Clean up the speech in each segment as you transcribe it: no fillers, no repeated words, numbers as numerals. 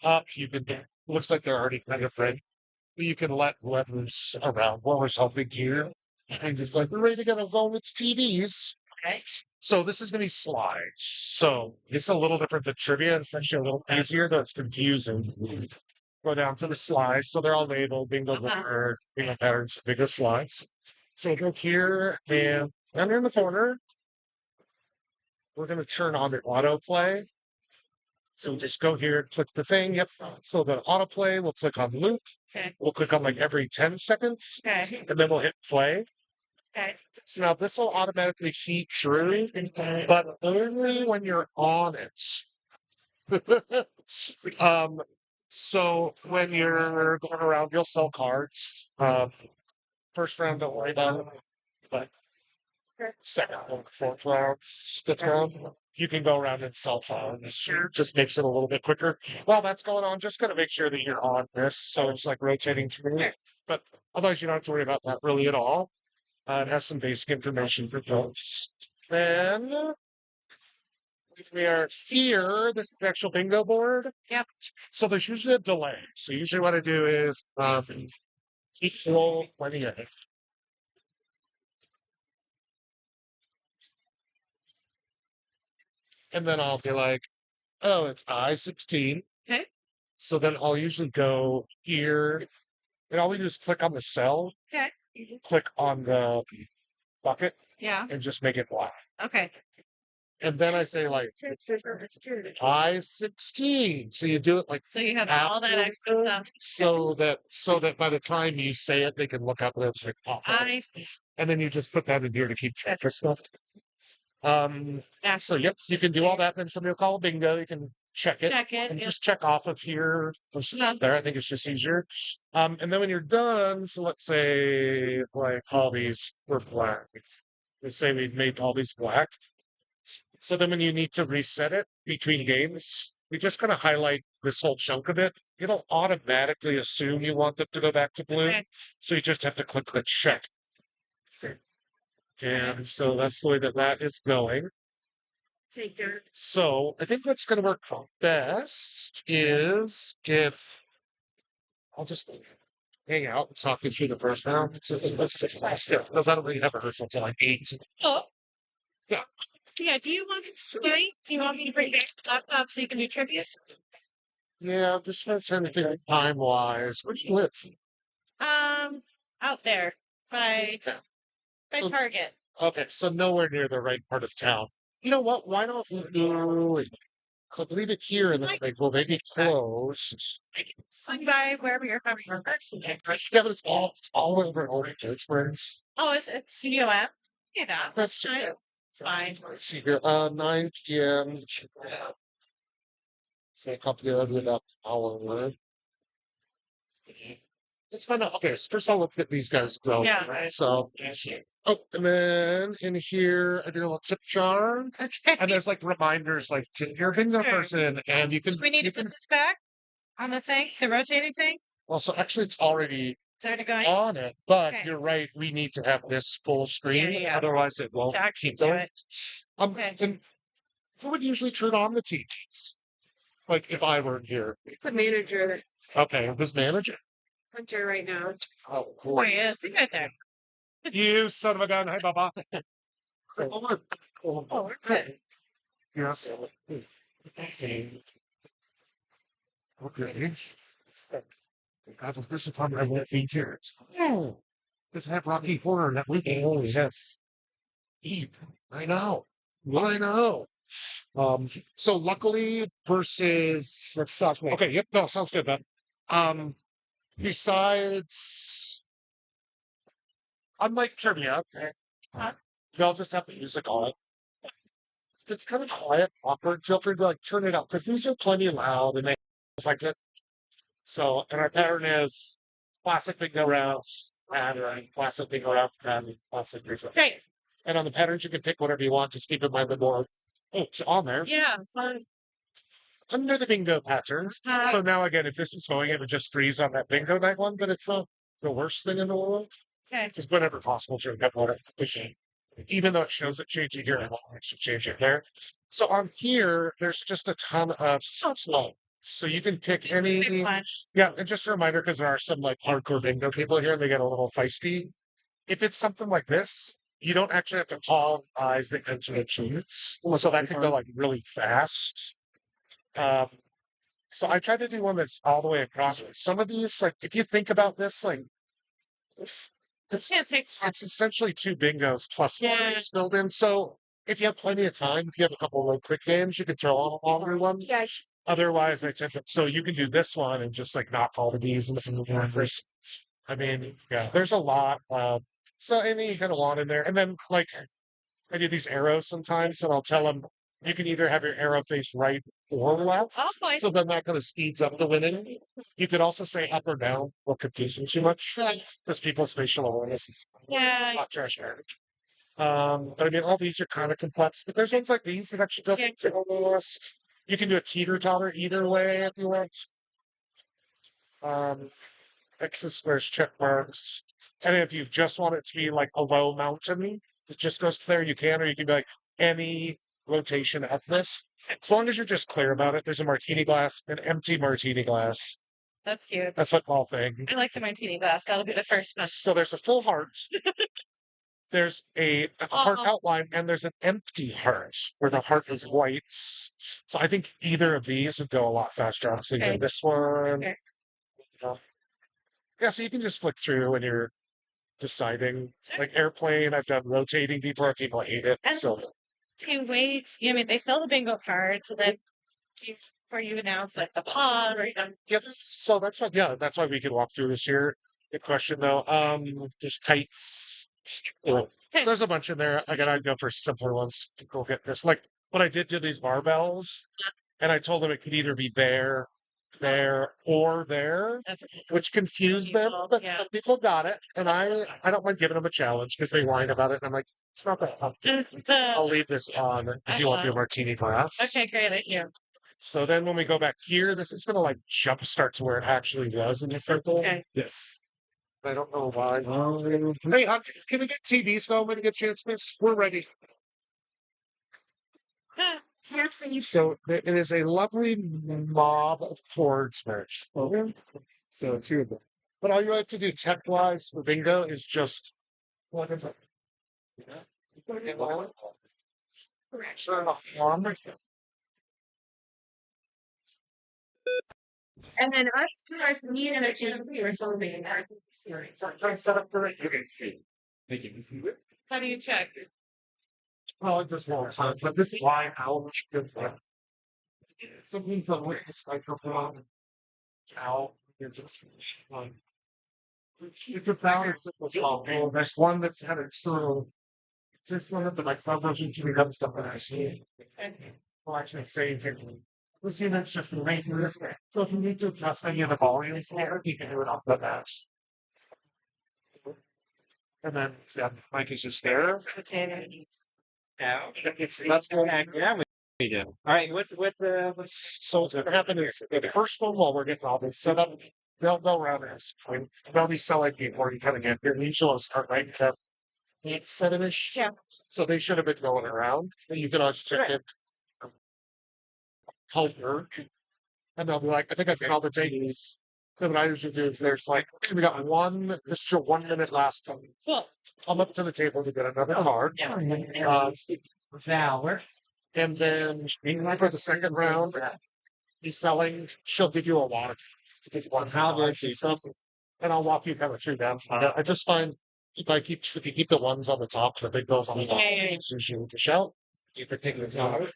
up. You can, looks like they're already kind of ready. You can let whoever's around, whoever's helping you, and just like, we're ready to go with TVs. Okay. So this is going to be slides. So it's a little different than trivia. It's actually a little easier, though it's confusing. Go down to the slides. So they're all labeled bingo board, bingo patterns, bingo slides. So go here and under in the corner, we're going to turn on the autoplay. So just go here, click the thing. Yep. So the autoplay, we'll click on loop. Okay. We'll click on like every 10 seconds. Okay. And then we'll hit play. Okay. So now this will automatically feed through, but only when you're on it. So when you're going around, you'll sell cards. First round, don't worry about it. But second, fourth round, fifth round, you can go around and sell cards. Just makes it a little bit quicker. While that's going on, just gotta make sure that you're on this, so it's like rotating through. But otherwise, you don't have to worry about that really at all. It has some basic information for folks. Then, if we are here, this is the actual bingo board. Yep. So there's usually a delay. So usually what I do is keep slow plenty of it. And then I'll be like, oh, it's I-16. Okay. So then I'll usually go here. And all we do is click on the cell, Okay. click on the bucket, Yeah. and just make it black. Okay. And then I say like I-16. So you do it like So you have all that extra stuff. so that by the time you say it, they can look up and it's like, oh, I see. and then you just put that in here to keep track of stuff. Yeah. So yep, you can do all that. Then somebody will call bingo. You can check it. Check it. And Yep. just check off of here versus Yeah. there. I think it's just easier. And then when you're done, so let's say like all these were black. Let's say we've made all these black. So then when you need to reset it between games, we just kind of highlight this whole chunk of it. It'll automatically assume you want them to go back to blue. Okay. So you just have to click the check. And so that's the way that that is going. Take your So I think what's going to work best is if I'll just hang out and talk you through the first round. Because I don't really have a rehearsal until like 8. Oh. Yeah. Yeah. Do you want tonight? Do you want me to bring your laptop so you can do trivia? Yeah, I'm just trying to think time wise. Where do you live? Out there by So- Target. Okay, so nowhere near the right part of town. You know what? Why don't we do? So leave it here, and then like, well, they be closed. Swing by wherever you're coming from. Yeah, but it's all over Orange Springs. Oh, it's Studio M. Yeah, That's fine. It's fine. Let's see here. 9 p.m. So a couple of about an hour. It's fine. Okay, so first of all, let's get these guys going. Yeah. So, oh, and then in here, I did a little tip jar, Okay. and there's like reminders, like tip your bingo Sure. person, and you can. Do we need to put this back on the thing, the rotating thing? Well, so actually, it's already Is that going? on it, but Okay. you're right. We need to have this full screen, Yeah. otherwise it won't To actually keep do going. it. Okay. And who would usually turn on the TVs? Like if I weren't here. It's a manager Okay, who's manager? hunter right now. Oh, Oh, great. yeah, it's right there. You son of a gun. Hey, Baba. Oh, we're good. Yes. Okay. This is probably I won't be here. Oh, let's have Rocky Horror that weekend. Oh, yes. I know. I know. So luckily versus okay, yep, no, sounds good, man. Besides unlike trivia, they'll just have the music on. If it's kind of quiet, awkward, feel free to like turn it up because these are plenty loud and they like it. So, and our pattern is classic bingo rounds, pattern, classic bingo round, pattern, classic bingo. Great. And on the patterns, you can pick whatever you want. Just keep in mind the more it's on there. Yeah. So, Under the bingo patterns. So now again, if this is going, it would just freeze on that bingo night one, but it's not the worst thing in the world. okay. Just whenever possible to get water. Even though it shows it changing here, it should change it there. So on here, there's just a ton of slow. So you can pick Big any. one. Yeah, and just a reminder, because there are some like hardcore bingo people here, and they get a little feisty. If it's something like this, you don't actually have to call eyes the enter the cheats. So that can go like really fast. Um, so I tried to do one that's all the way across. Some of these, like if you think about this, like it's Can't take it's essentially two bingos plus one Yeah. race filled in. So if you have plenty of time, if you have a couple of like quick games, you could throw on a longer one. Yeah. Otherwise, I tend to. So you can do this one and just like knock all the D's and the numbers. I mean, yeah, there's a lot. So anything you kind of want in there, and then like I do these arrows sometimes, and I'll tell them you can either have your arrow face right or left. Oh boy. So then that kind of speeds up the winning. You could also say up or down, will confuse them too much because people's facial awareness is Yeah. not trash garbage. But I mean, all these are kind of complex, but there's ones like these that actually go Yeah. almost. You can do a teeter-totter either way if you want. X's, squares, check marks. And if you just want it to be like a low mountain, it just goes to there, you can, or you can be like any rotation of this. As long as you're just clear about it, there's a martini glass, an empty martini glass, That's cute. a football thing. I like the martini glass. That'll be the first one. So there's a full heart. There's a heart Oh. outline, and there's an empty heart where the heart is white. So I think either of these would go a lot faster. Honestly, than Okay. this one. Okay. Yeah, so you can just flick through when you're deciding. Like airplane, I've done rotating before. People hate it. And So do you wait? I mean, they sell the bingo cards, and then before you announce like the pod, right? yeah, so that's why that's why we could walk through this here. Good question though. There's kites. So there's a bunch in there. Again, I'd go for simpler ones to go get this. Like what I did to these barbells, and I told them it could either be there, or there, That's which confused them, people, but yeah. some people got it, and I don't mind giving them a challenge because they whine about it, and I'm like, it's not that tough. I'll leave this on if you want your martini glass. Okay, great. Thank you. So then when we go back here, this is gonna like jump start to where it actually was in the circle. Okay. Yes. I don't know why. Hey, can we get TVs going when you get a chance, miss? We're ready. So it is a lovely mob of chords match. So two of them. But all you have to do tech wise for bingo is just plug it And then us two are need an agility or something. set up for it. How do you check? Well, it just won't time, but this line out good for something's a witness microphone out. You're just it's a balance simple song. There's one that's had it so this one that my son version to become stuff that I see. Well, actually, same thing. This unit's just raising this. So if you need to adjust any of the volumes here, you can do it off the match. And then yeah, Mike is just there. Yeah. That's going on. Yeah, we do. All right. What's So what's going to happen is the first one while we're getting all this set up, they'll go around this point. They'll be selling before you kind of get here. Usually will start right at 8-7-ish. Yeah. So they should have been going around. And you can always check it. Helper. And they'll be like, I think I've got all the dates. So what I usually do is there's like, we got this is your 1 minute last time. Cool. Come up to the table to get another card. Valor? And then for the second round, he's selling, she'll give you a lot. Just one stuff. And I'll walk you kind of through that. I just find if you keep the ones on the top, the big bills on the bottom, it's usually with the shout. You particular valor?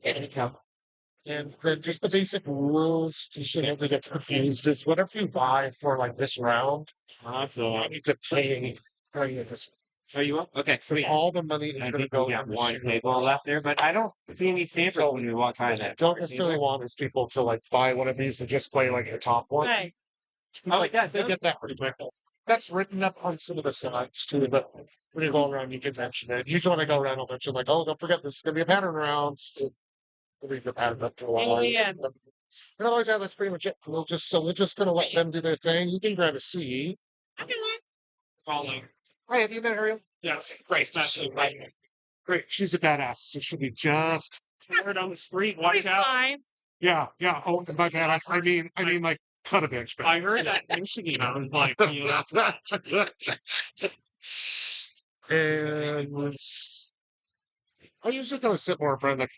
And then just the basic rules to so nobody gets confused is whatever you buy for like this round, Awesome. you need to pay this. Are you up? Okay. Because Sweet. all the money is I going to think go we got into one table left there, but I don't see any stampers So, when we walk by that. don't necessarily want is people to like buy one of these and just play like the top one. Right. Oh, it does. They get that pretty quick. That's written up on some of the sides too, but when you go around, you can mention it. Usually when I go around, I'll mention like, oh, don't forget this is gonna be a pattern round. So we'll leave the pattern up to a while. Yeah. And otherwise, yeah, that's pretty much it. We're just gonna let them do their thing. You can grab a seat. Hi, have you met Ariel? Yes. Great. Great. She's a badass. So she'll be just word on the street. Watch out. Fine. Yeah, yeah. Oh, my bad. I mean, like, cut a bench. I heard that mentioning. I was like, you know, And I usually kind of sit more in front of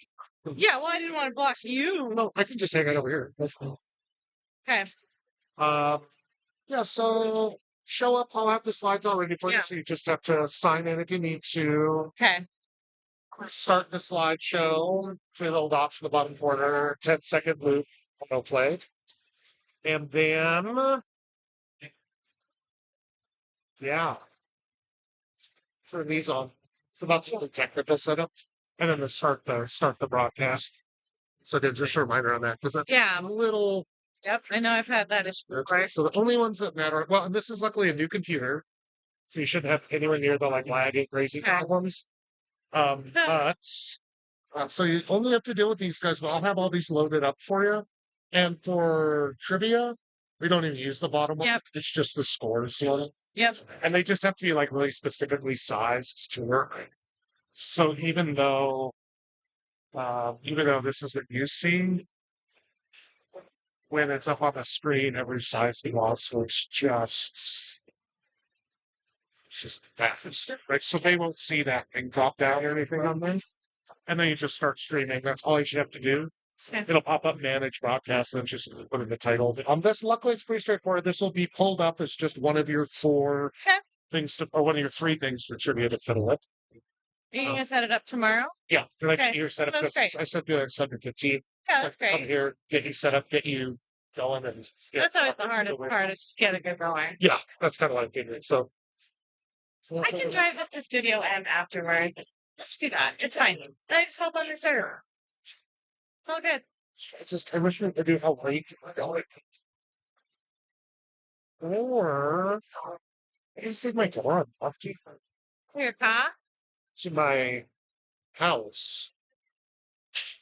Yeah, well, I didn't want to block you. no, I can just hang it over here. That's fine. Okay. Um, yeah, so show up. I'll have the slides all ready for you. Yeah. So you just have to sign in if you need to. Okay. Start the slideshow. Three little dots in the bottom corner. 10-second loop. Auto play. And then, yeah. Turn these on. It's about the technical setup. And then to start the broadcast. So again, just a reminder on that because that's Yeah. a little. Yep. I know I've had that issue. Okay, so the only ones that matter. Well, and this is luckily a new computer, so you shouldn't have anywhere near the like lagging crazy Okay. problems. But so you only have to deal with these guys. But I'll have all these loaded up for you. And for trivia, we don't even use the bottom one. Yep. It's just the scores loaded. Yep. And they just have to be like really specifically sized to work. So even though this is what you see, when it's up on the screen, every size was, so it's just that, right? So they won't see that thing drop down or anything on them. And then you just start streaming. That's all you should have to do. Okay. It'll pop up manage broadcast and just put in the title. This luckily it's pretty straightforward. This will be pulled up as just one of your four Okay. things to, or one of your three things for trivia to fiddle with. Are you gonna set it up tomorrow? Yeah, like Okay, you're set up. that's This, great. I said do like 7:15. Yeah, that's Come great. here, get you set up, get you going, and That's always the hardest part. Is just getting it going. Yeah, that's kind of what I'm thinking. So I can drive this to Studio M afterwards. Let's do that. It's fine. I just hop on your server. It's all good. I wish we could do how late we're going. Or I just leave my door unlocked Your car? to my house.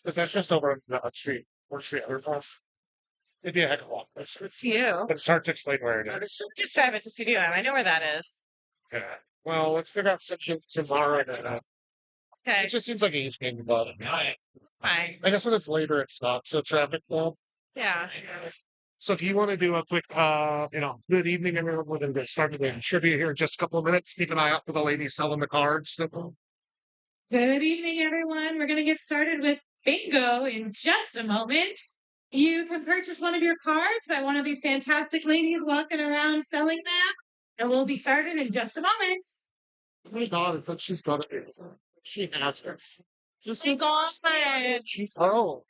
Because that's just over on the street. Where's the other house? It'd be a heck of a lot. But To you. it's hard to explain where it is. Just drive it to Studio M. I know where that is. Yeah. Well, let's figure out something tomorrow. Okay. It just seems like a evening, but Fine. I guess when it's later, it's not so traffic full. Yeah. So if you want to do a quick, good evening, everyone, we're going to get started with trivia here in just a couple of minutes. Keep an eye out for the lady selling the cards. Good evening, everyone. We're going to get started with bingo in just a moment. You can purchase one of your cards by one of these fantastic ladies walking around selling them. And we'll be starting in just a moment. Oh my God, it's like she's done it. She has it. Bingo on it. Oh.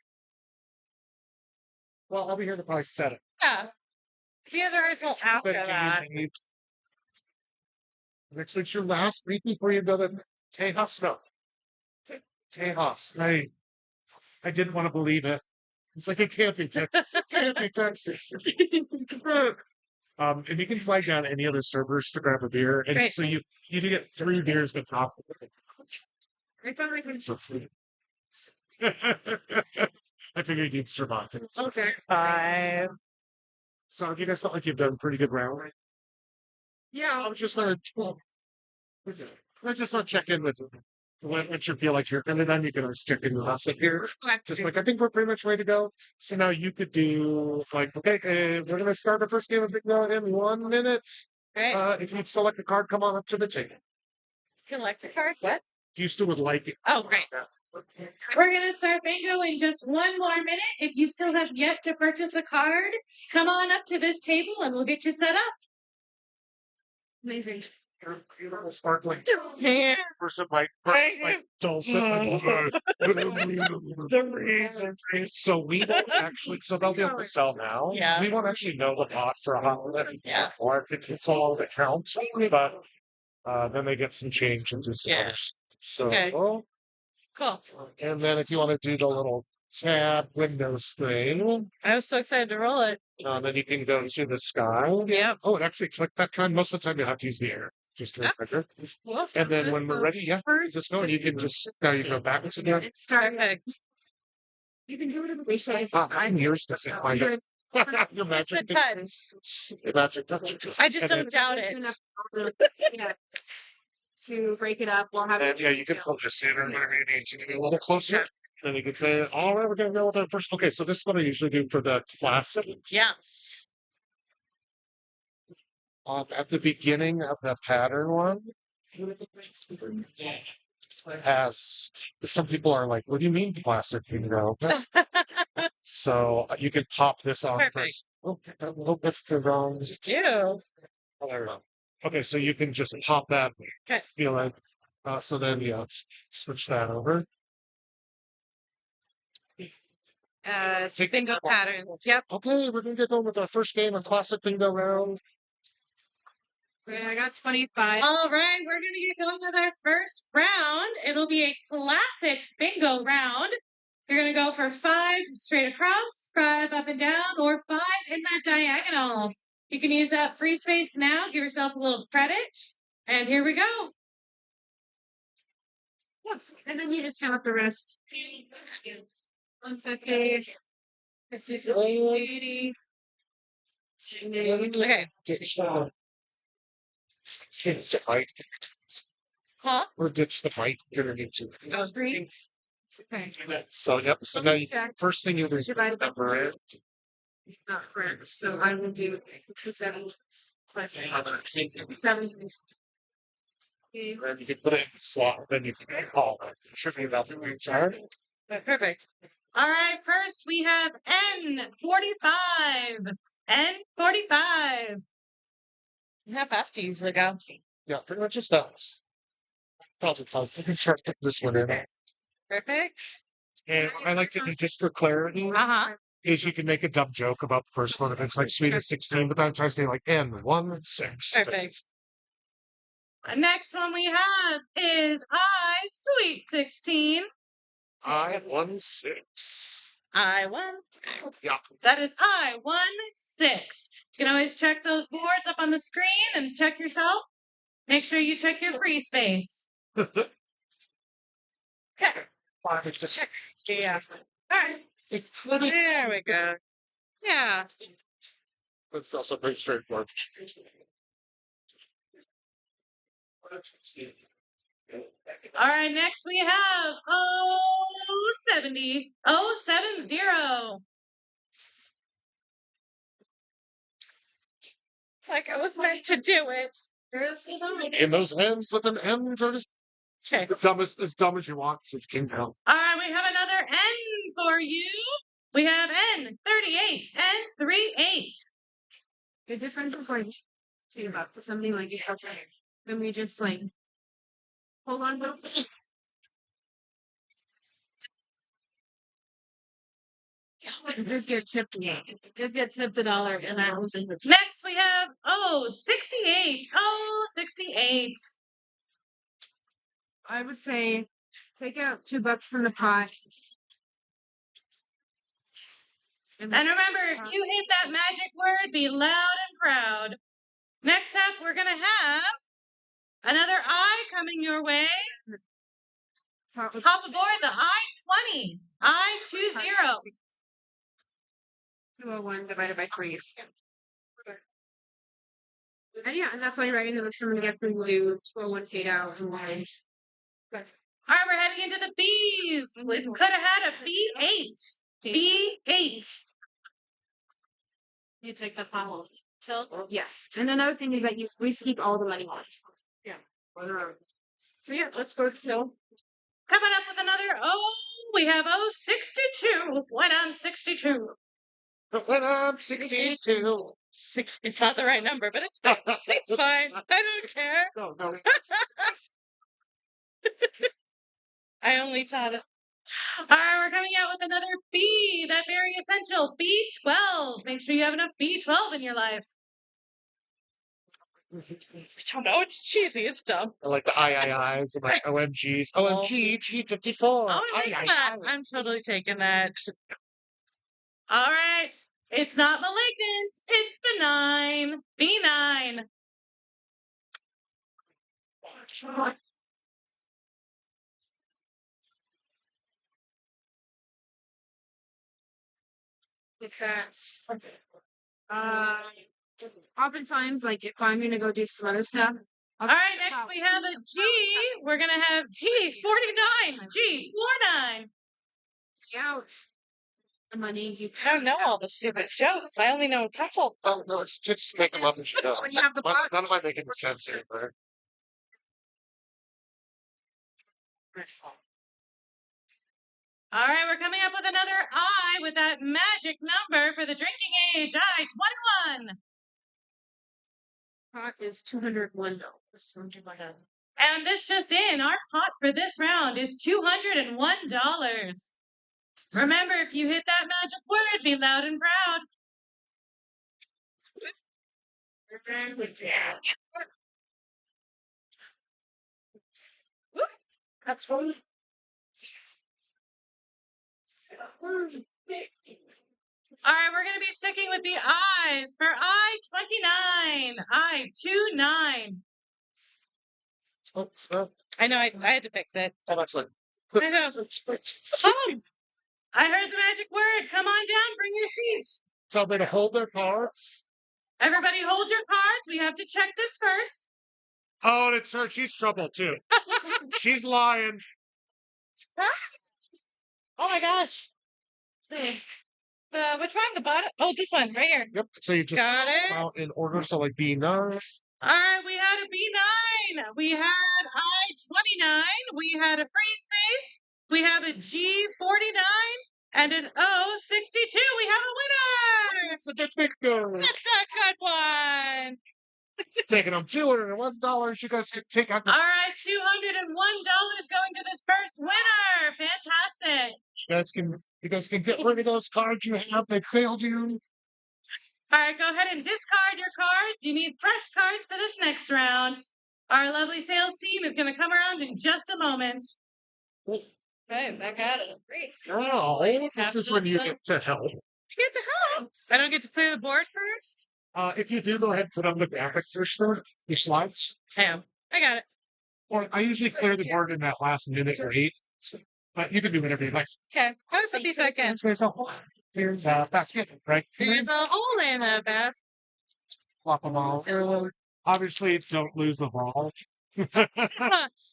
Well, I'll be here to probably set it. Yeah. She has a rehearsal after But do that. you need- Next week's your last week before you go to Tejas. No. Tejas. I didn't want to believe it. It's like it can't be Texas. It can't be Texas. And you can fly down any other servers to grab a beer. And Great. so you do get 3 beers with top. Okay. So sweet. I figured you'd survive it. Five. So you guys felt like you've done a pretty good round. I Yeah. was just want to check in with you. Once you feel like you're kind of done, you can always check in with us up here. Just like, I think we're pretty much ready to go. So now you could do like, okay, we're going to start the first game of Big No in 1 minute. Great. If you select a card, come on up to the table. Select a card. What? Do you still would like it? Oh, great. We're going to start bingo in just 1 more minute. If you still have yet to purchase a card, come on up to this table and we'll get you set up. Amazing. You're sparkling. Yeah. Versus like dulcet. So we don't actually, so they'll be able to sell now. Yeah. We won't actually know the pot for a holiday. Yeah. Or if it's all the count, but then they get some change into Yeah. sales. So, Okay. Cool. and then if you want to do the little tab Windows thing, I was so excited to roll it. then you can go to the sky. Yep. Oh, it actually clicked that time. Most of the time you'll have to use the air. Just to remember. We'll And start then this, when we're so ready, yeah, first, just go and you can just, now you go backwards again. It's perfect. You can do it in the wishes. I'm yours doesn't find us. Your Just magic the touch. Your magic touch. I just And don't doubt it. Yeah. To break it up, we'll have. And yeah, you can pull the center whenever you need to get a little closer. Then you can say, all right, we're gonna go with our first. Okay, so this is what I usually do for the classics. Yes. At the beginning of the pattern one, has some people are like, "What do you mean classic?" So you can pop this on Perfect. first. Oh, that's the wrong. Do. Oh, there we go. Okay, so you can just pop that. Okay. Feel like. So then, yeah, let's switch that over. Take Bingo that one. patterns. Yep. Okay, we're gonna get going with our first game of classic bingo round. I got 25. All right, we're gonna get going with our first round. It'll be a classic bingo round. You're gonna go for 5 straight across, 5 up and down, or 5 in that diagonal. You can use that free space now. Give yourself a little credit. And here we go. And then you just count the rest. 150, 50, 80. Okay. Ditch the mic. Huh? Or ditch the mic. You're gonna need to. Oh, green. Okay. So yep. So now, first thing you do is Divided by number it. Not correct. So I will do 57. 57. Okay. And you can put it in the slot. Then you can call it. Should be about the right side. Perfect. All right, first we have N45. N45. How fast do you usually go? Yeah, pretty much just that. Probably fine. You can start putting this one in. Perfect. And I like to do just for clarity. Uh-huh. Is you can make a dumb joke about the first one if it's like sweet as 16, but I'm trying to say like N16. Perfect. Next one we have is I Sweet 16. I16. I1. Yeah. That is I16. You can always check those boards up on the screen and check yourself. Make sure you check your free space. Okay. Yeah. All right. There we go. Yeah. It's also pretty straightforward. All right, next we have 070. 070. It's like I was meant to do it. In those ends with an M, Jordan. Okay. As dumb as you want, it's King Kong. All right, we have another N for you. We have N38. N38. The difference is like $2 for something like it. Then we just like hold on to it. It did get tipped. It did get tipped $1, and that was in the Next we have 68. 68. I would say take out $2 from the pot. And remember, if you hit that magic word, be loud and proud. Next up, we're going to have another I coming your way. Hop aboard the I-20. I-20. 201 divided by 3. And yeah, and that's why right into the someone get from blue, 201 paid out and why. All right, we're heading into the B's. We could have had a B8. B8. You take the follow. Tilt. Yes. And another thing is that you please keep all the money on. Yeah. So yeah, let's go to Till. Coming up with another we have 62. Went on 62. When I'm 62. It's not the right number, but it's fine. It's fine. I don't care. No, no. I only taught it. All right, we're coming out with another B, that very essential B12. Make sure you have enough B12 in your life. I don't know. It's cheesy. It's dumb. I like the IIIs and like OMGs. OMG, G54. Oh, I like that. I'm totally taking that. All right. It's not malignant. It's benign. B9. It's that. Oftentimes, like if I'm gonna go do some other stuff. All right, next we have a G. We're going to have G49. G49. out the money you I don't know all the stupid jokes. I only know a couple. Oh no, it's just make them up as you go. when you have the box. None of my making sense here. All right, we're coming up with another I with that magic number for the drinking age. I 21. Pot is $201. And this just in, our pot for this round is $201. Remember, if you hit that magic word, be loud and proud. That's funny. All right, we're going to be sticking with the I's for I 29. I 29. I know, I had to fix it. Oh, that's like. I know. Oh, I heard the magic word. Come on down, bring your sheets. Tell them to hold their cards. Everybody hold your cards. We have to check this first. Oh, and it's her. She's trouble too. She's lying. Oh my gosh. Which one? The bottom? Oh, this one, right here. Yep. So you just Got it. out in order. So like B9. All right, we had a B9. We had I 29. We had a free space. We have a G 49 and an O 62. We have a winner. It's a good victor. That's a good one. Taking them $201. You guys can take out. All right, $201 going to this first winner. Fantastic. You guys can get rid of those cards you have. They failed you. All right, go ahead and discard your cards. You need fresh cards for this next round. Our lovely sales team is going to come around in just a moment. Okay, back at it. Great. Oh, this is when you get to help. You get to help. I don't get to clear the board first. If you do, go ahead and put on the graphics first, your slides. I got it. Or I usually clear the board in that last minute or 8. But you can do whatever you like. Okay, how do we put these back in? There's a basket right here. There's a hole in the basket. Flop them all. Obviously, don't lose the ball.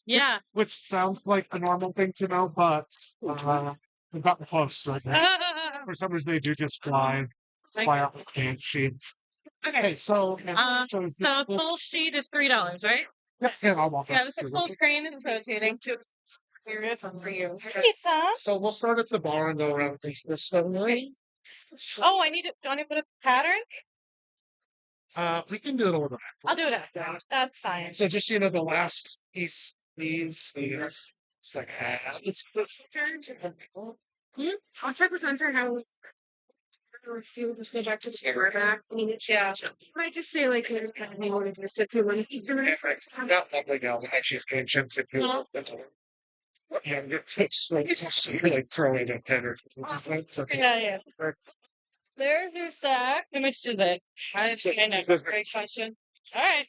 Yeah. Which sounds like the normal thing to know, but we've gotten close right now. For some reason, they do just fly off the can sheets. Okay. Okay, so so is this So a full sheet is $3, right? Yes, yeah, I'll walk Yeah, up this is through full it. screen. It's rotating. For you. Pizza. So we'll start at the bar and go around this stuff. Oh, I need to. Do I need to put a pattern? We can do it a little bit. I'll do it after. That's fine. So just so you know, the last piece needs it's like it's I'll check with Hunter how do just go back to the camera back. I mean, it's Yeah. might just say like here's kind of the order to sit through when you not lovely now. She's getting chips if you yeah, your fix like you're like throwing a 10 or something. It's okay. Yeah. There's your stack. How much is it? I didn't know. Great question. All right.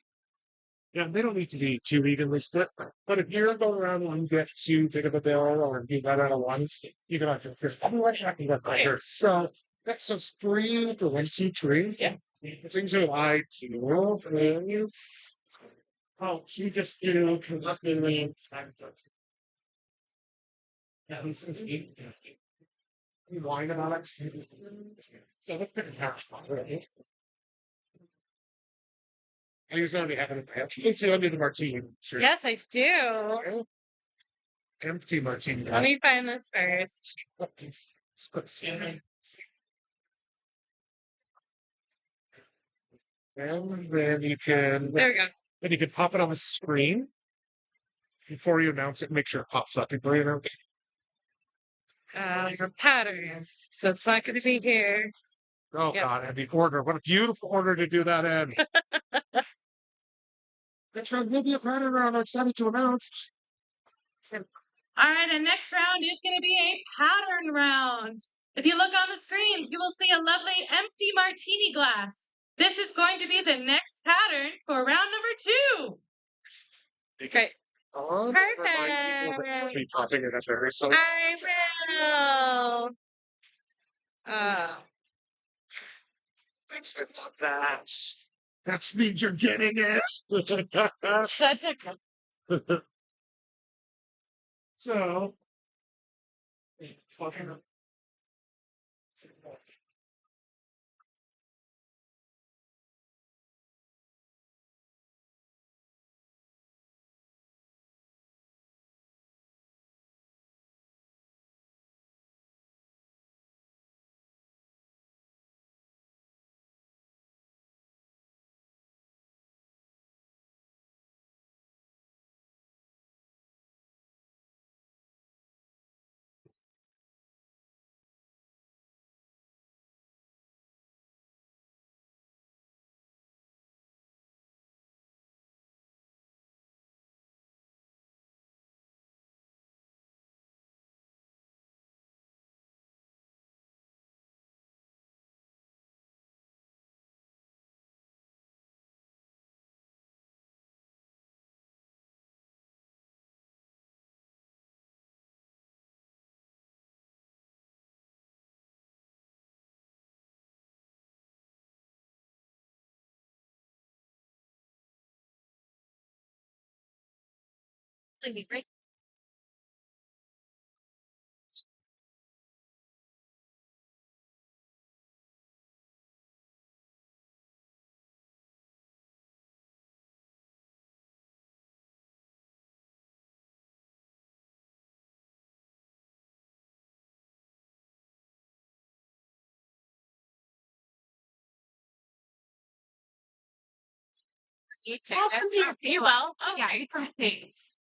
Yeah, they don't need to be too evenly split. But if you're going around and you get too big of a bill or you got out of ones, you can actually fix. I'm like I can get right here. So that's so 3 for 1, 2, 3. Yeah. Things are like 2, 3. Oh, you just do you whine about it. So that's pretty right? I usually only have it in my hand. You can see under the martini. Sure. Yes, I do. Empty martini. Let me find this first. And then you can. There we go. Then you can pop it on the screen before you announce it. Make sure it pops up before you announce it. These are patterns, so it's not going to be here. Oh Yep. God, and the order. What a beautiful order to do that in. Next round will be a pattern round. I'm excited to announce. All right, and next round is going to be a pattern round. If you look on the screens, you will see a lovely empty martini glass. This is going to be the next pattern for round number 2. Great. On, Perfect. Keep popping it up there. So I will. I love that. That means you're getting it. Such a So, That'd be great. You too. You will. Oh yeah, you can thanks.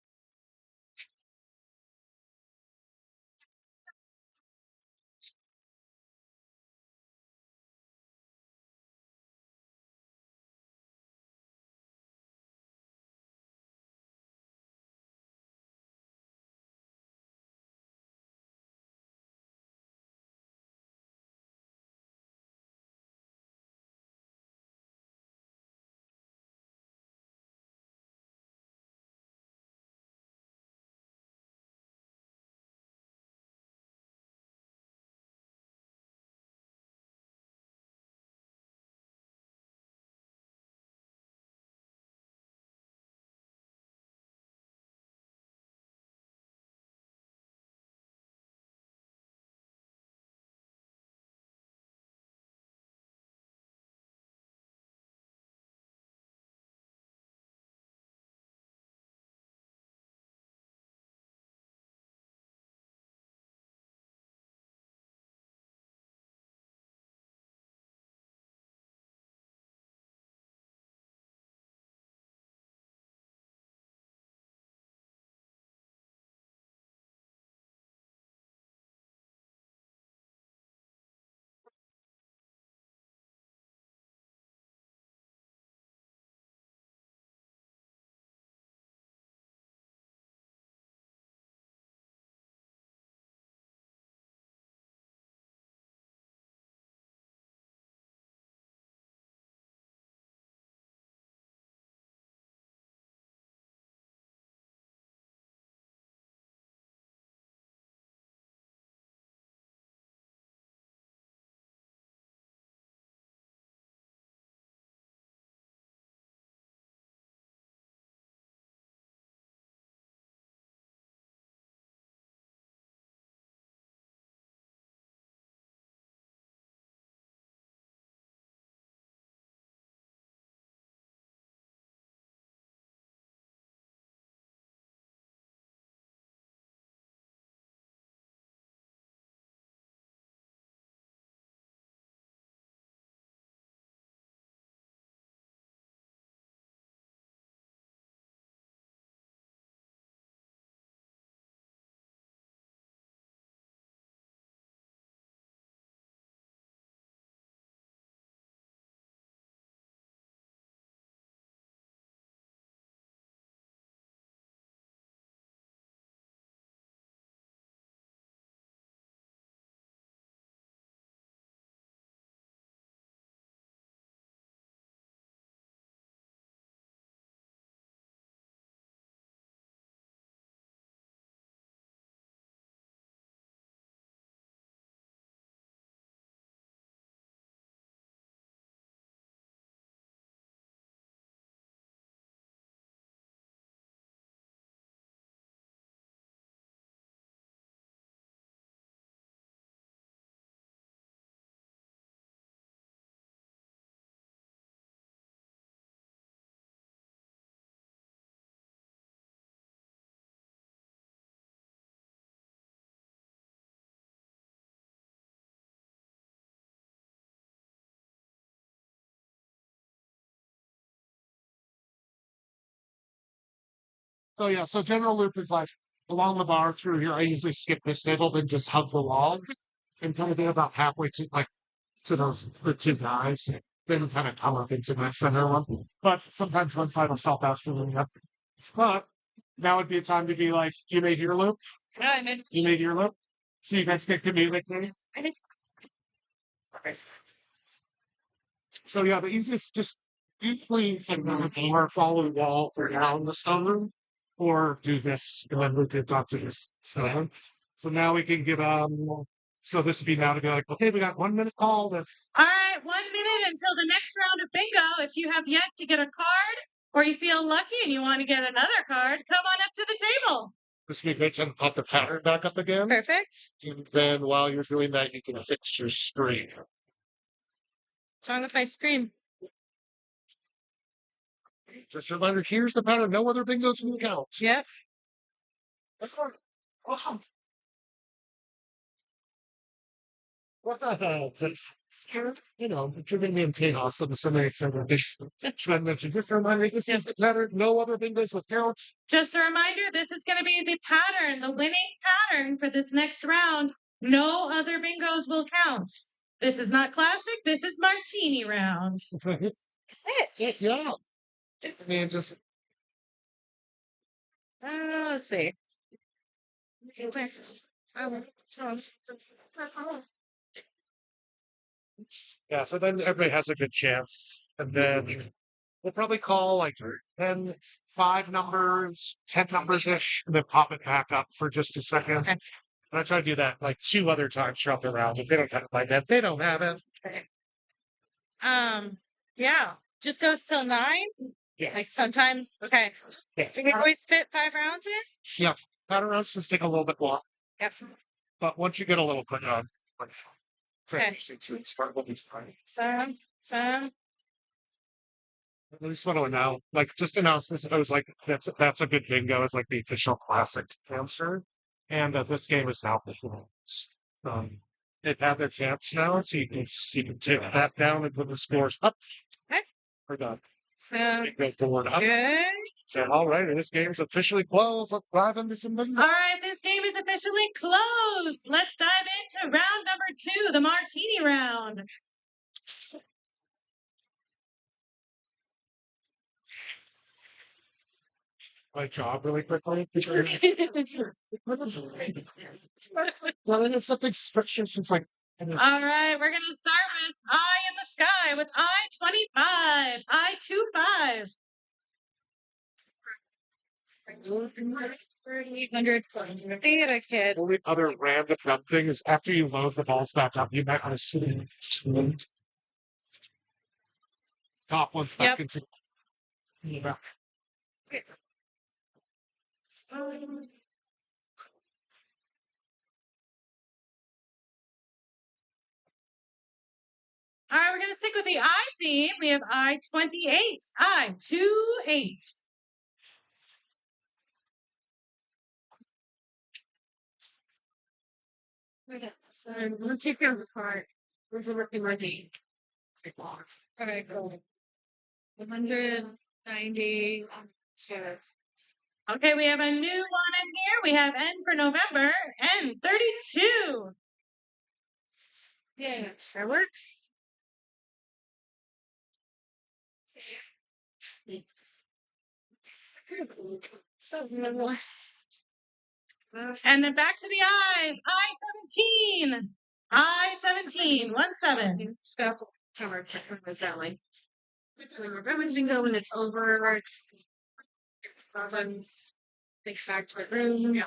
So yeah, so general loop is like along the bar through here. I usually skip this table, then just hug the wall and kind of get about halfway to like to those the two guys, then kind of come up into my center one. But sometimes one side will stop faster than the other. But now would be a time to be like, you made your loop, Yeah, I mean, you made your loop. So you guys get communicate. So yeah, the easiest just usually it's like or follow the wall or down the stone room, or do this and then move it up to this stone. So now we can give so this would be now to be like, okay, we got 1 minute call. That's all right, 1 minute until the next round of bingo. If you have yet to get a card, or you feel lucky and you want to get another card, come on up to the table. This would be a great time to pop the pattern back up again. Perfect. And then while you're doing that, you can fix your screen. What's wrong with my screen? Just a reminder, here's the pattern. No other bingos can count. Yep. What the hell? You know, giving me in Tejas and so many things. I mentioned just a reminder, this is the pattern. No other bingos will count. Just a reminder, this is going to be the pattern, the winning pattern for this next round. No other bingos will count. This is not classic. This is martini round. This. Yeah. I mean, just Let's see. yeah. So then everybody has a good chance, and then we'll probably call like 10, 5 numbers, 10 numbers ish, and then pop it back up for just a second. Okay. And I try to do that like 2 other times throughout the round. If they don't have it like that, they don't have it. Yeah. Just goes till 9. Yeah. Like sometimes. Okay. Yeah. Do we always fit 5 rounds in? Yeah. Pattern rounds just take a little bit long, Yep. but once you get a little quick on, like transition to it, start will be fine. Some. I just want to announce, like, just announcements. I was like, that's a good bingo. It's like the official classic answer, and this game is now they've had their chance now, so you can take that down and put the scores up. Okay. We're done. Sounds Go forward up. good. So, all right, and this game's officially closed. Let's dive into some bingo. All right, this game is officially closed. Let's dive into round number 2, the martini round. My job really quickly. Well, it's something special. It's like, All right, we're gonna start with Eye in the Sky with I-25, I-25. 3,800 theater kid. the only other random dumb thing is after you load the balls back up, you might want to sit top ones back into. Yeah. All right, we're gonna stick with the I theme. We have I-28, I-28. Okay, so let's take care of the card. We're working ready. Okay, cool. 192. Okay, we have a new one in here. We have N for November, N32. Yeah, that works. And then back to the eyes. I-17. I-17. 17. Stuff covered was that way. Remember bingo when it's over, it's problems. Take back to the room.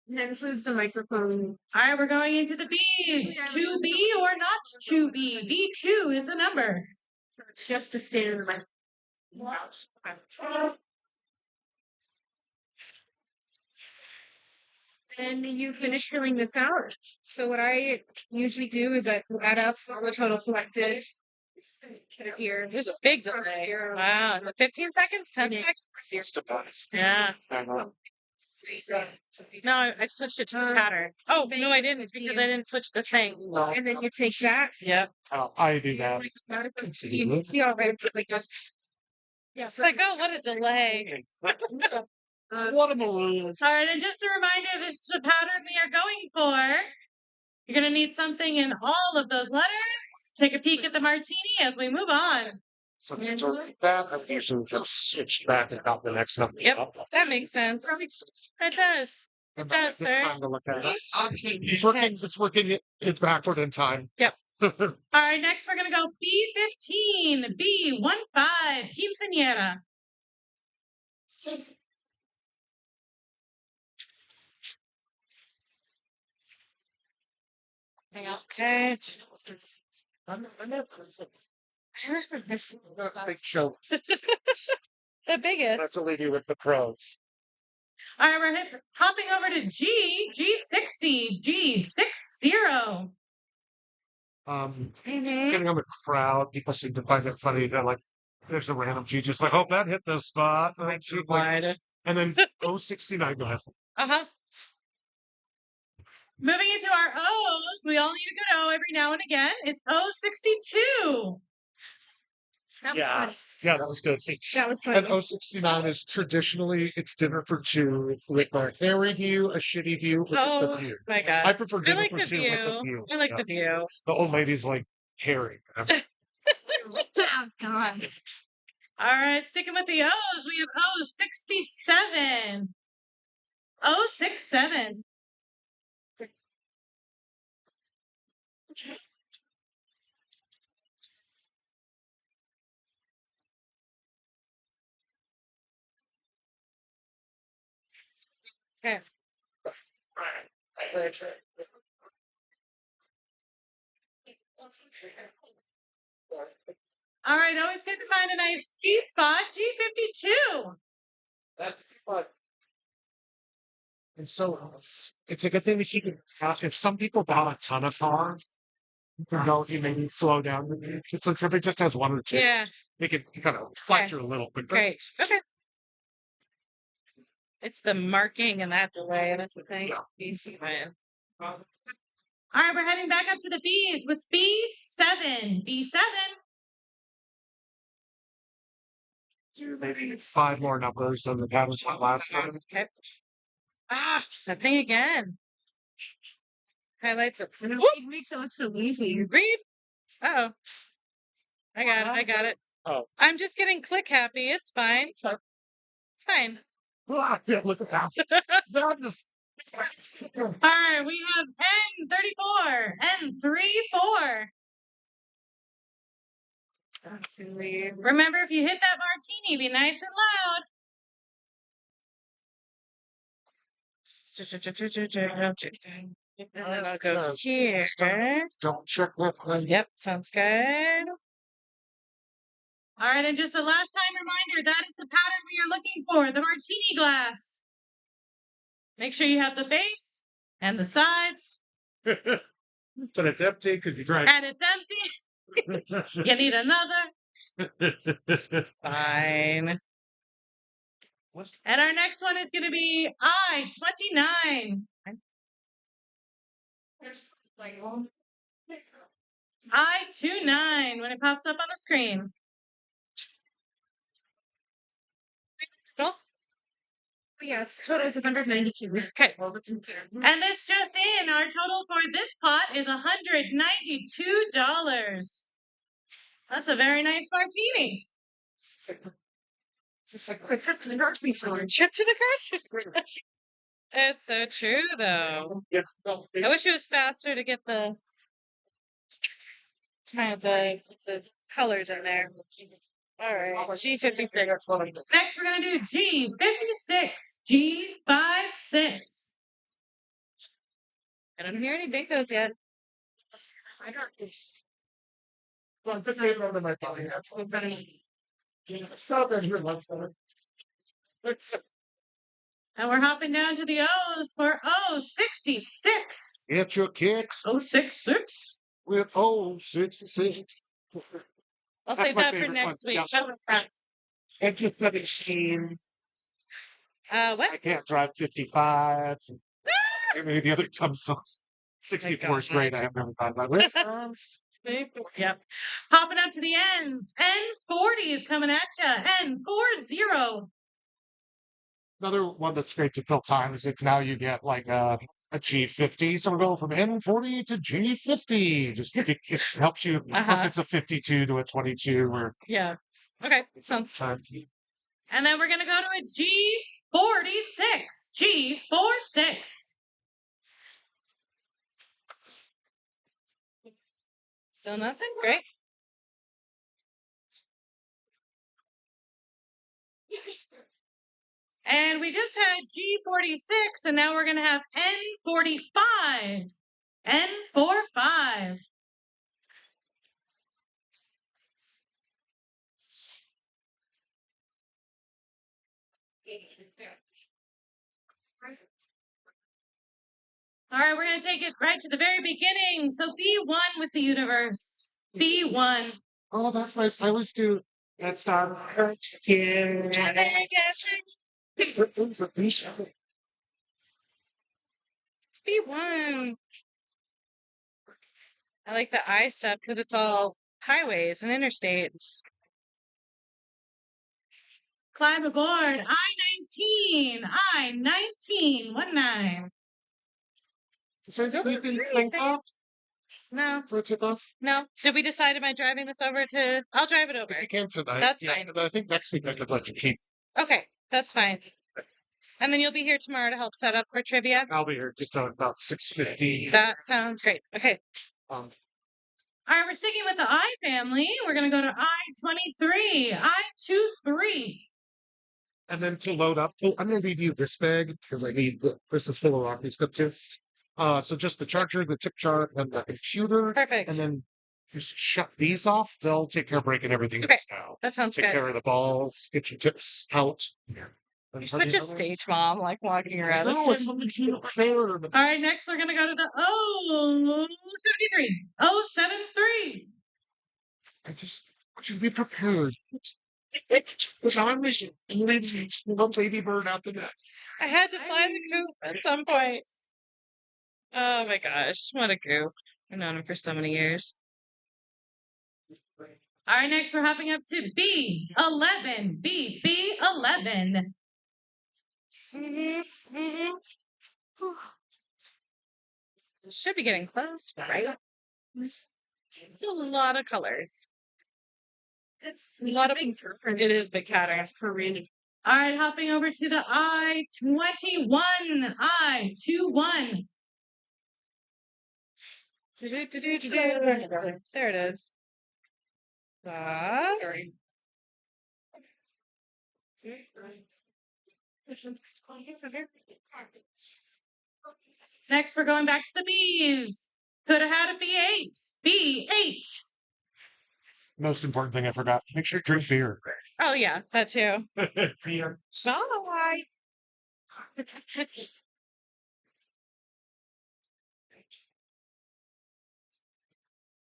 And that includes the microphone. All right, we're going into the B's. 2B or not 2B? B2 is the number. So it's just the standard mic. And you finish filling this out. So what I usually do is I add up all the total collected. Here. There's a big delay. Wow. 15 seconds? 10 seconds? Just a bonus. Yeah. No, I switched it to the pattern. Oh, no, I didn't because I didn't switch the thing. And then you take that. Yep. Oh, I do that. You see all right, like just. Yeah. It's like, oh, what a delay. What a maroon. All right, and just a reminder, this is the pattern we are going for. You're going to need something in all of those letters. Take a peek at the martini as we move on. So that I usually just switch back and out the next number. Yep, that makes sense. It does. It does, This sir. time to look at it. It's working. It's working it backward in time. Yep. All right, next we're going to go B15, B15, quinceañera. Okay. Big show. The That's biggest. a lady with the pros. All right, we're hopping over to G60, G60. Depending on the crowd, people seem to find it funny that like there's a random G just like, oh, that hit the spot. Oh my And she's like, God. and then 069, go ahead. Uh-huh. Moving into our O's, we all need a good O every now and again. It's O62. That was fun. Yeah, that was good. See, That was and fun. 069 is traditionally it's dinner for two with a hairy view, a shitty view, or just a Oh view. my God. I prefer I dinner like for the two with a view. view. I like Yeah. the view. The old lady's like hairy. Oh, God. All right, sticking with the O's, we have O67. O67. Okay. All right, always good to find a nice G spot. G52. That's fun. And so it's a good thing to keep it. If some people bought a ton of cars, you know, you maybe slow down. It's like if it just has one or two, Yeah, they can kind of fly Okay. through a little bit. great. Okay. It's the marking and that delay. That's the thing. Yeah. Easy, man. All right, we're heading back up to the B's with B7. B7. Maybe 5 more numbers than the pattern from last time. Okay. Ah, that thing again. Highlights are. It makes it look so easy. Read. Oh. I got it. I got it. Oh. I'm just getting click happy. It's fine. It's fine. Yeah, look at that. That just. All right, we have N34. N34. Remember, if you hit that martini, be nice and loud. And then I'll go here. Don't check that one. Yep, sounds good. All right, and just a last time reminder, that is the pattern we are looking for, the martini glass. Make sure you have the base and the sides, But it's empty because you drank. and it's empty. You need another. Fine. And our next one is going to be I-29. I-29 when it pops up on the screen. No? Yes, total is 192. Okay. Well, that's fair. And this just in, our total for this pot is $192. That's a very nice martini. Quick trip to the grocery store. Trip to the grocery store. It's so true, though. Yeah, no, I wish it was faster to get the kind of the colors in there. All right, G56. Next, we're gonna do G56. G56. I don't hear any bingos yet. I got this. Well, just say it over my body. That's what stop in here, love. And we're hopping down to the O's for O66. Get your kicks O66. with 066. I'll That's save my that for favorite next one. week. Yeah. And just let it steam. What? I can't drive 55. I mean, the other dumb songs. 64 is God. great. I have never thought about it. Yep. Hopping up to the ends. N40 is coming at ya. N40. Another one that's great to fill time is if now you get like a G50. So we're going from N40 to G50. Just it helps you if it's a 52 to a 22 or Yeah. Okay. Sounds time. And then we're gonna go to a G46. G46. Still nothing? Great. And we just had G46, and now we're gonna have N45. N45. All right, we're gonna take it right to the very beginning. So be one with the universe. Be one. Oh, that's nice. I always do. That's not. Be one. I like the I stuff because it's all highways and interstates. Climb aboard. I-19. I-19. 19. You can think off No, for a tip off. no. Did we decide, am I driving this over to? I'll drive it over. If you can tonight. That's yeah, fine. and then I think next week I could let you keep. Okay, that's fine. And then you'll be here tomorrow to help set up for trivia. I'll be here just about 6:50. That sounds great. Okay. Um, All right, we're sticking with the I family. We're going to go to I-23. I-23. and then to load up, I'm gonna leave you this bag because I need this is full of Rocky stuff too. So just the charger, the tip jar, and the computer, Perfect. and then just shut these off. They'll take care of breaking everything Okay, else now. that sounds Take good. care of the balls. Get your tips out. You're such a stage mom, like walking around. No, it's something fair. All right, next we're going to go to the O-73. O-73. I just want you to be prepared. John was little baby bird out the nest. I had to fly the coop at some point. Oh my gosh, what a goof. I've known him for so many years. All right, next we're hopping up to B11. B11. Should be getting close, right? It's a lot of colors. It's a lot of big. It is big pattern. All right, hopping over to the I-21. I-21. There it is. Sorry. Next, we're going back to the B's. Could have had a B8. B8. Most important thing I forgot. Make sure you drink beer. Oh, yeah, that too. Beer. Bye.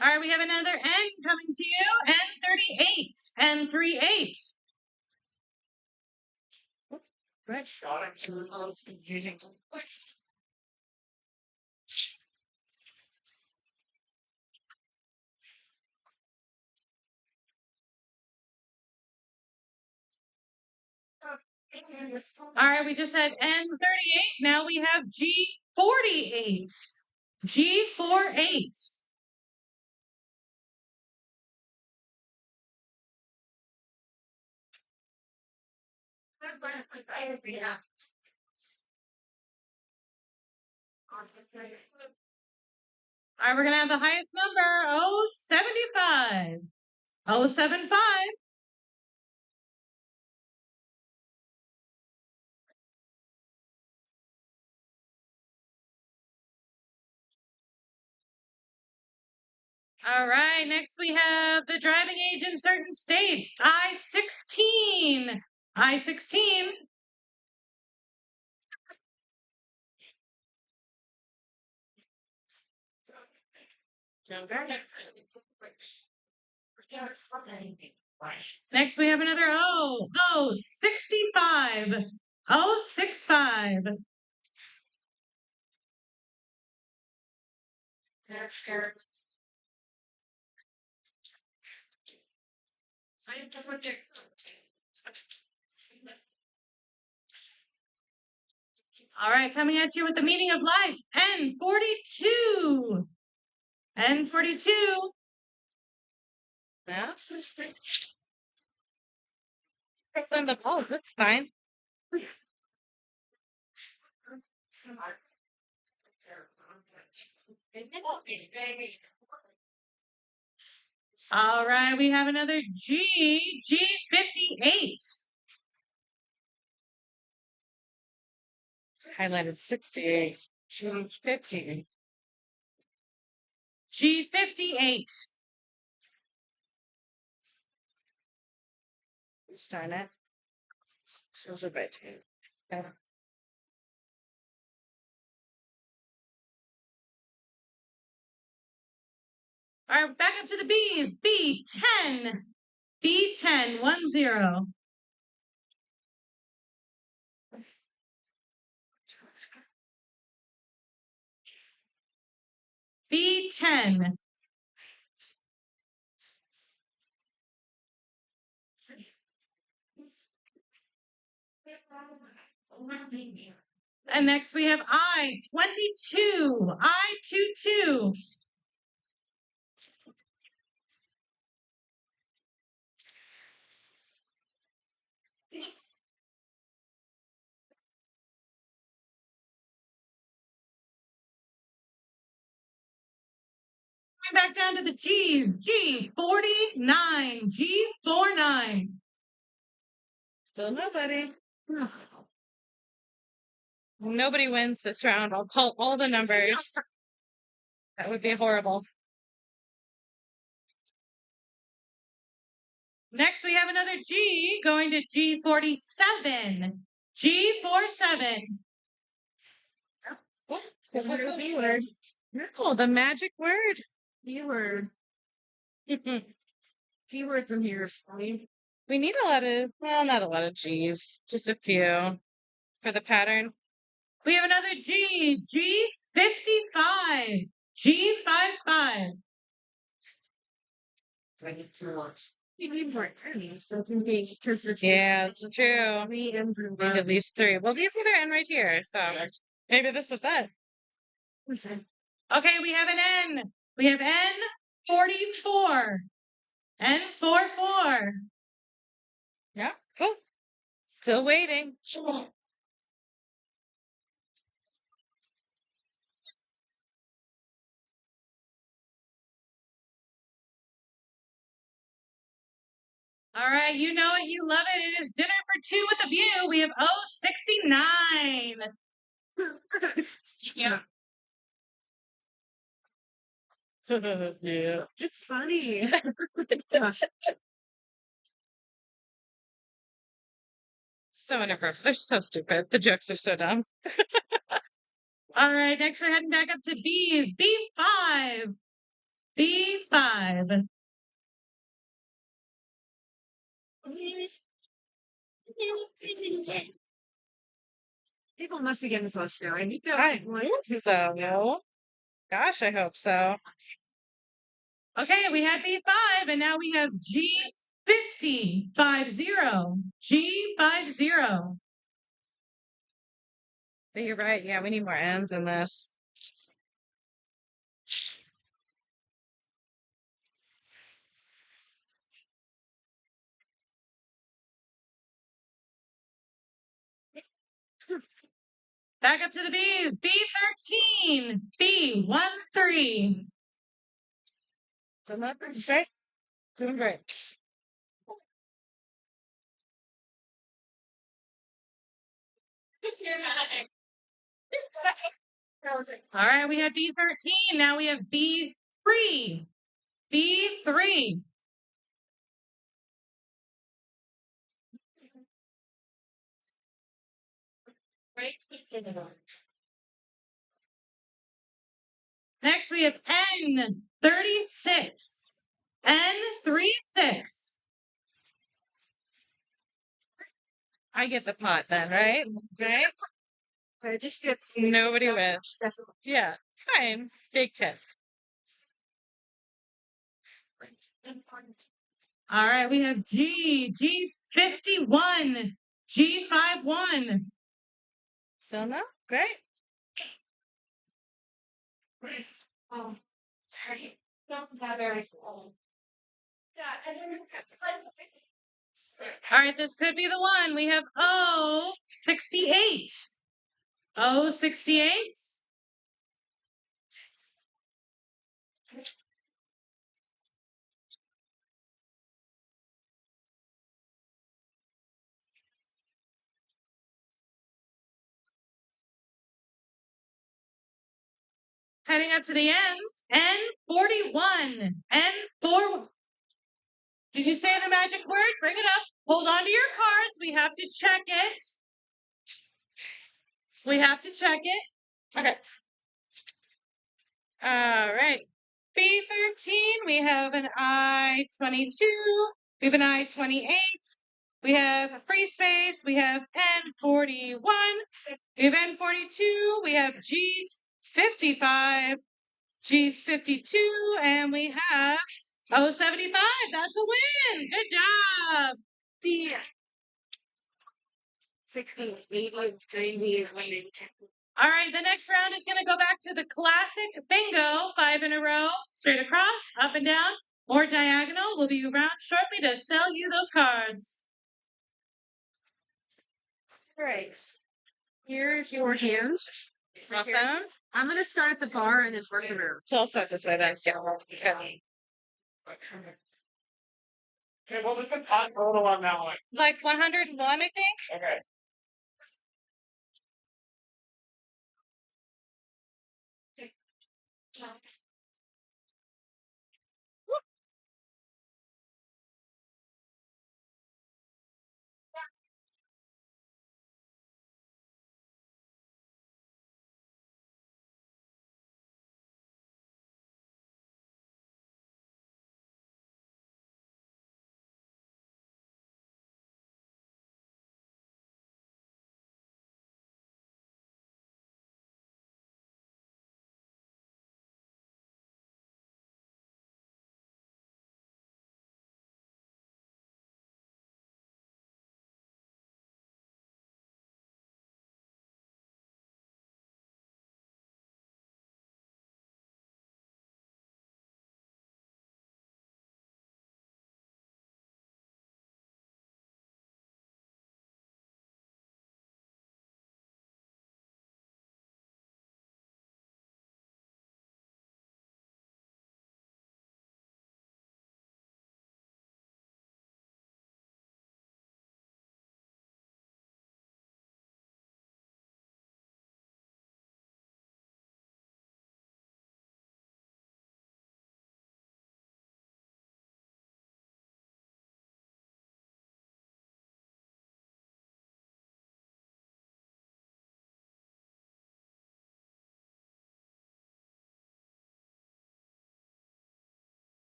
All right, we have another N coming to you. N38. N38. All right, we just had N38. Now we have G48. G48. All right, we're going to have the highest number, 075. 075. All right, next we have the driving age in certain states, I-16. I-16. Next we have another O, 65. 065. All right, coming at you with the meaning of life, N42. N42. That's the balls, that's fine. All right, we have another G58. Highlighted 68. G50. G58. Darn it. Those are bad too. Okay. All right, back up to the B's. B10. B10, 1-0. B10. And next we have I-22. I-22. Back down to the G's. G49. G49. Still nobody. Nobody wins this round. I'll call all the numbers. That would be horrible. Next, we have another G going to G47. G47. B word. Oh, the magic word. B word. Keywords in here. We need a lot of, well, not a lot of G's, just a few for the pattern. We have another G, G55, G55. You need more N's, so it can be because it's Yeah, it's true. 3 N's in Need at least 3. Well, the other N right here, so maybe this is it. Okay, we have an N. We have N44. N44. Yeah, cool. Still waiting. All right, you know it, you love it. It is dinner for 2 with a view. We have O69. Yeah. Yeah. It's funny. So inappropriate. They're so stupid. The jokes are so dumb. All right, next we're heading back up to B's. B5. B5. People must be getting so scary. I need to I hope so. Gosh, I hope so. Okay, we had B5, and now we have G50. 50. G50. But you're right. Yeah, we need more N's in this. Back up to the B's. B13. B13. Doing that great. Doing great. All right, we had B13. Now we have B3. B3. Next, we have N36. N36. I get the pot then, right? Right? I just get Nobody wins. Yeah, it's fine. Big tip. All right, we have G51, G51. Still no? Great. Oh, sorry. All right, this could be the one. We have O68. O68. Heading up to the ends. N41. N4. Did you say the magic word? Bring it up. Hold on to your cards. we have to check it. We have to check it. Okay. All right. B13, we have an I-22. We have an I-28. We have free space. We have N41. We have N42. We have G55. G52. And we have O75. That's a win. Good job. See, 60, 80, 90 is when they All right, the next round is going to go back to the classic bingo, 5 in a row, straight across, up and down, or diagonal. We'll be around shortly to sell you those cards. Right. Here's your hand. Awesome. I'm gonna start at the bar and then work around. So I'll start this way then. Okay, what was the pot total on that one? Like 101, I think. Okay.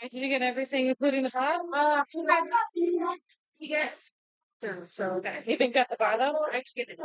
Did you get everything, including the bar? You get so Okay. You think got the bar though? I get it.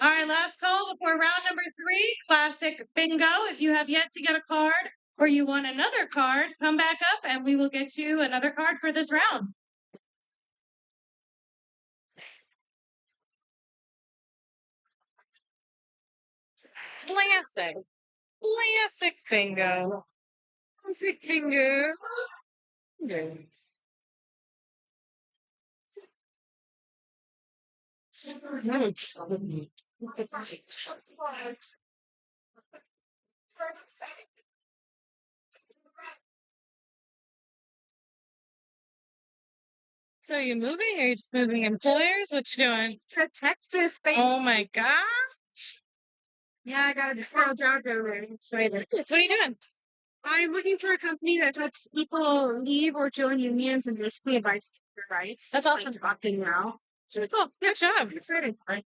All right, last call before round number 3, classic bingo. If you have yet to get a card or you want another card, come back up and we will get you another card for this round. Classic. Classic bingo. Classic bingo. So are you moving or are you just moving employers? What you doing? To Texas, baby. Oh my god. Yeah, I got a referral job over. Excited. What are you doing? I'm looking for a company that helps people leave or join unions and basically advise their rights. That's awesome. Like opting now. So Oh, good job. I'm excited. All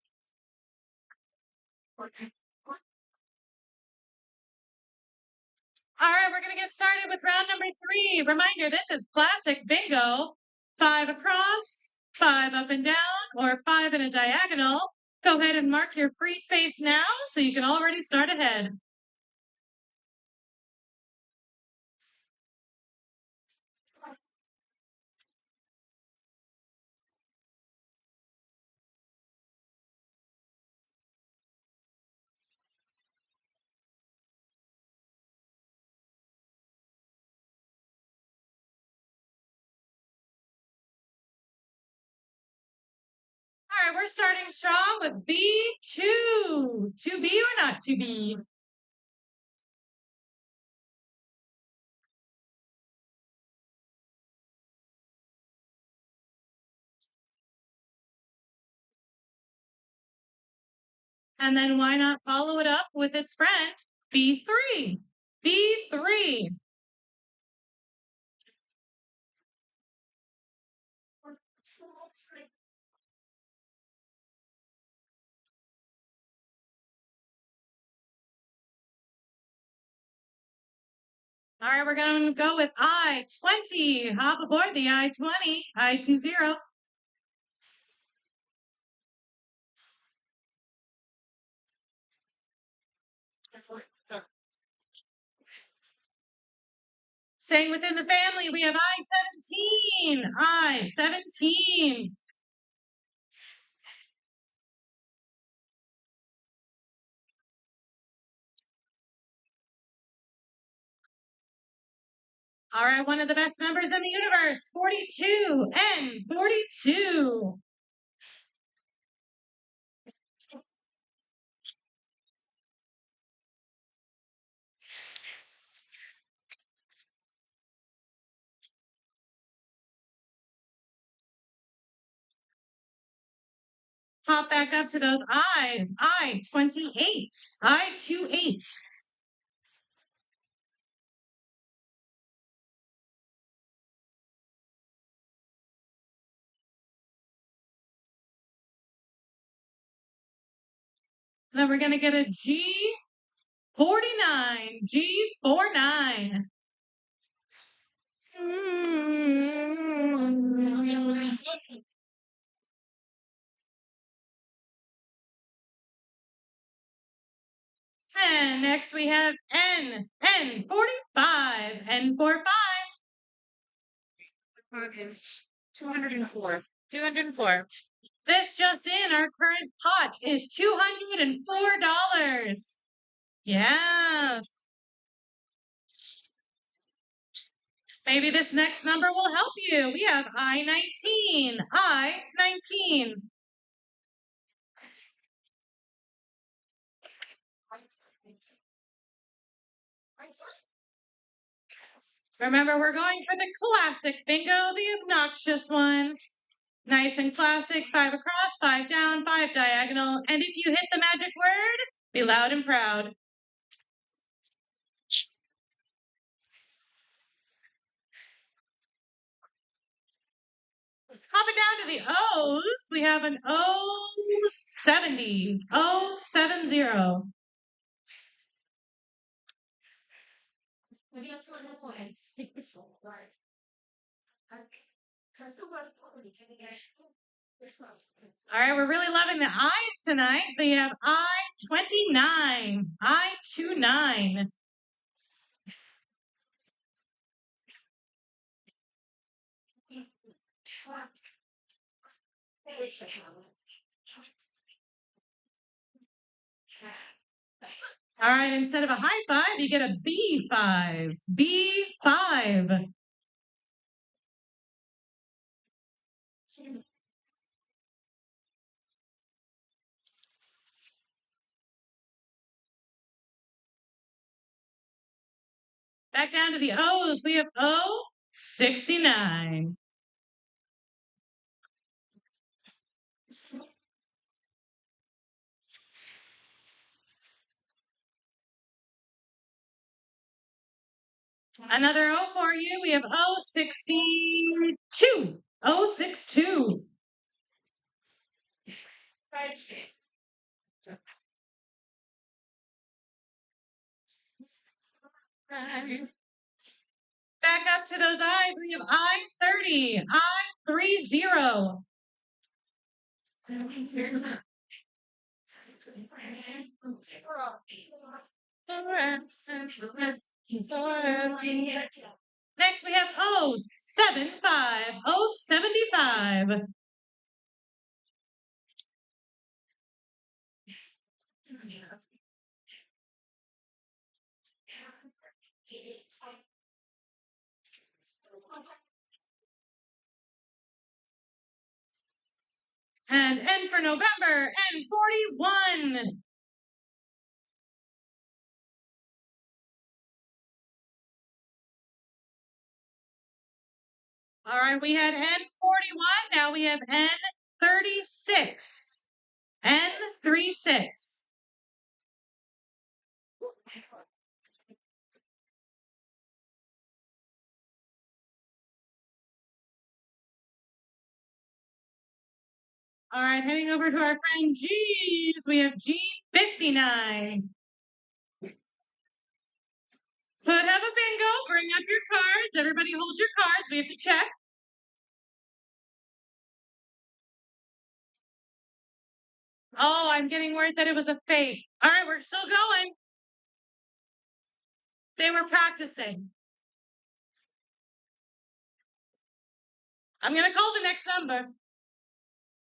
right, we're going to get started with round number 3. Reminder, this is classic bingo. 5 across, 5 up and down, or 5 in a diagonal. Go ahead and mark your free space now so you can already start ahead. All right, we're starting strong with B2. To be or not to be? And then why not follow it up with its friend, B3? B3. All right, we're going to go with I-20. Hop aboard the I-20, I-20. Staying within the family, we have I-17. I-17. All right, one of the best numbers in the universe, 42 and 42. Hop back up to those I's. I-28. I-28. Then we're gonna get a G49. G49. And next we have N45. N45. Is 204. 204. This just in, our current pot is $204. Yes. Maybe this next number will help you. We have I-19. I-19. Remember, we're going for the classic bingo, the obnoxious one. Nice and classic, 5 across, 5 down, 5 diagonal. And if you hit the magic word, be loud and proud. Hopping down to the O's, we have an O70. O70. All right, we're really loving the I's tonight. We have I-29. I-29. All right, instead of a high five, you get a B5. B5. Back down to the O's, we have O69. Another O for you. We have O62. O62. Back up to those I's. We have I-30. I-30. Next, we have O75. O75. And N for November, N41. All right, we had N41. Now we have N36. N36. All right, heading over to our friend G's. We have G59. Could have a bingo. Bring up your cards. Everybody hold your cards. We have to check. Oh, I'm getting word that it was a fake. All right, we're still going. They were practicing. I'm going to call the next number.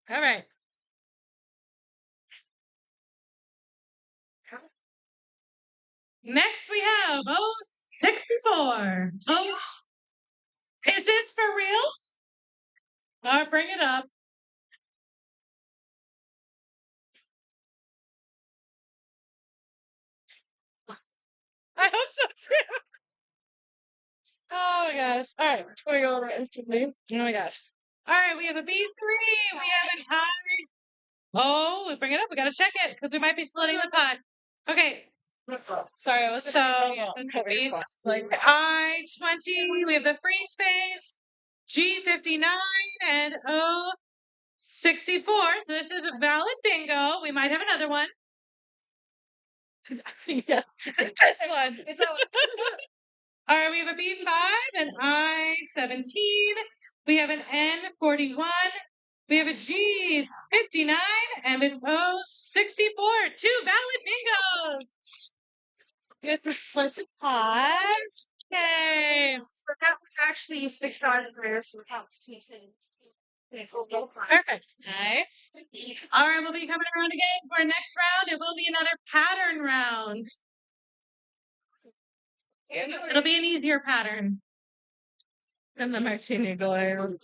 All right. Next we have 64. Oh, is this for real? All right, bring it up. I hope so too. Oh my gosh. All right, we're going over instantly. Oh my gosh. All right, we have a B3. We have an I. Oh, bring it up. We got to check it because we might be splitting the pot. Okay. Sorry, I wasn't like I-20. We have the free space, G59, and O64. So this is a valid bingo. We might have another one. Yes, this one. It's all All right, we have a B5, an I-17. We have an N-41. We have a G-59 and an O-64. 2 valid bingos. We have to split the pots. Okay. but that was actually $6 for so the count to Perfect. Nice. All right, we'll be coming around again for our next round. It will be another pattern round. It'll be an easier pattern than the Martini Glow.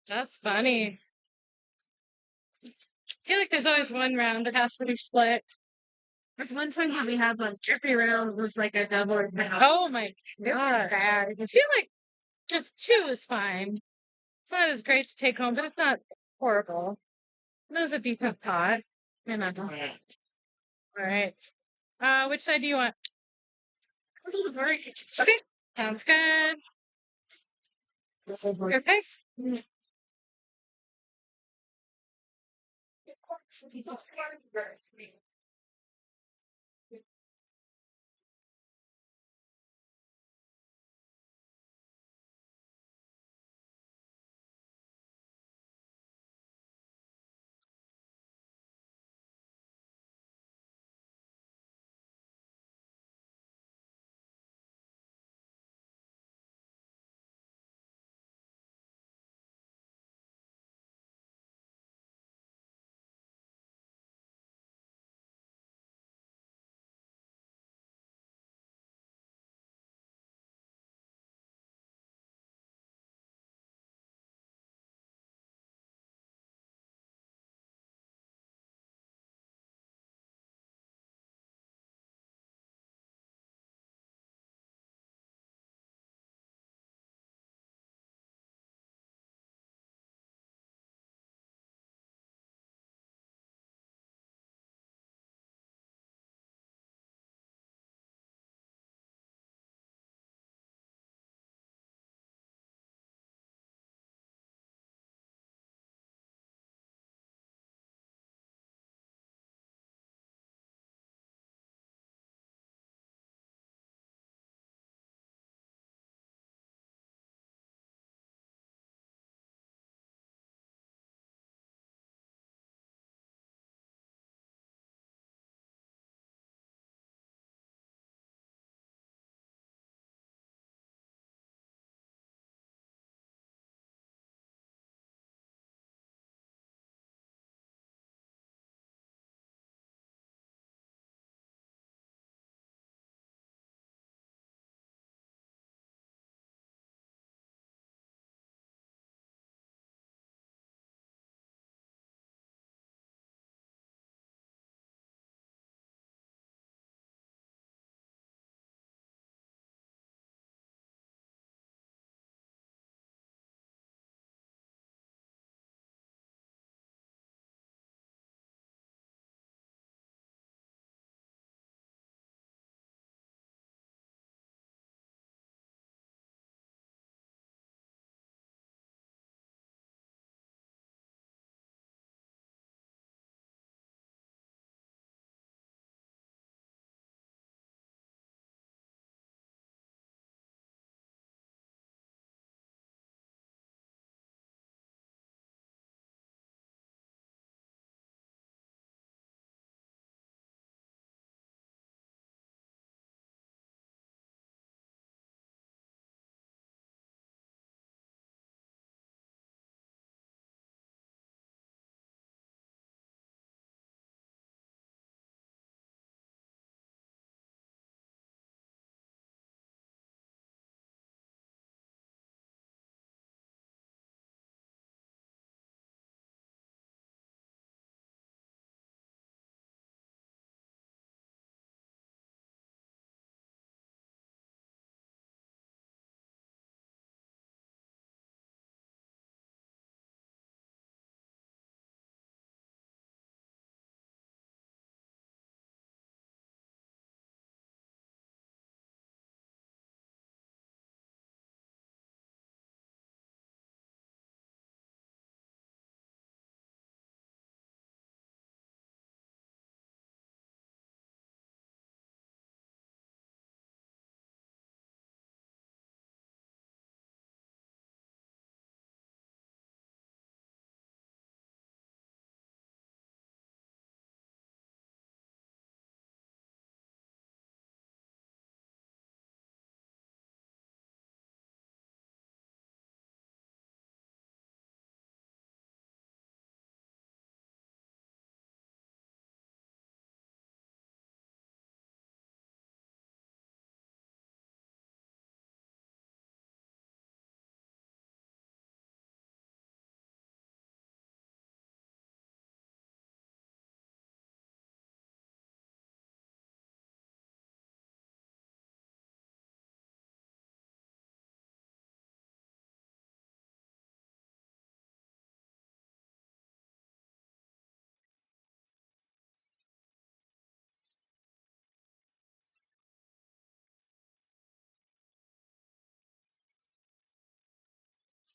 That's funny. I feel like there's always one round that has to be split. There's one time that we had like every round was like a double or Oh my god. I feel like just 2 is fine. It's not as great to take home, but it's not horrible. That was a decent pot. And that's all right. Which side do you want? Okay, sounds good. Perfect.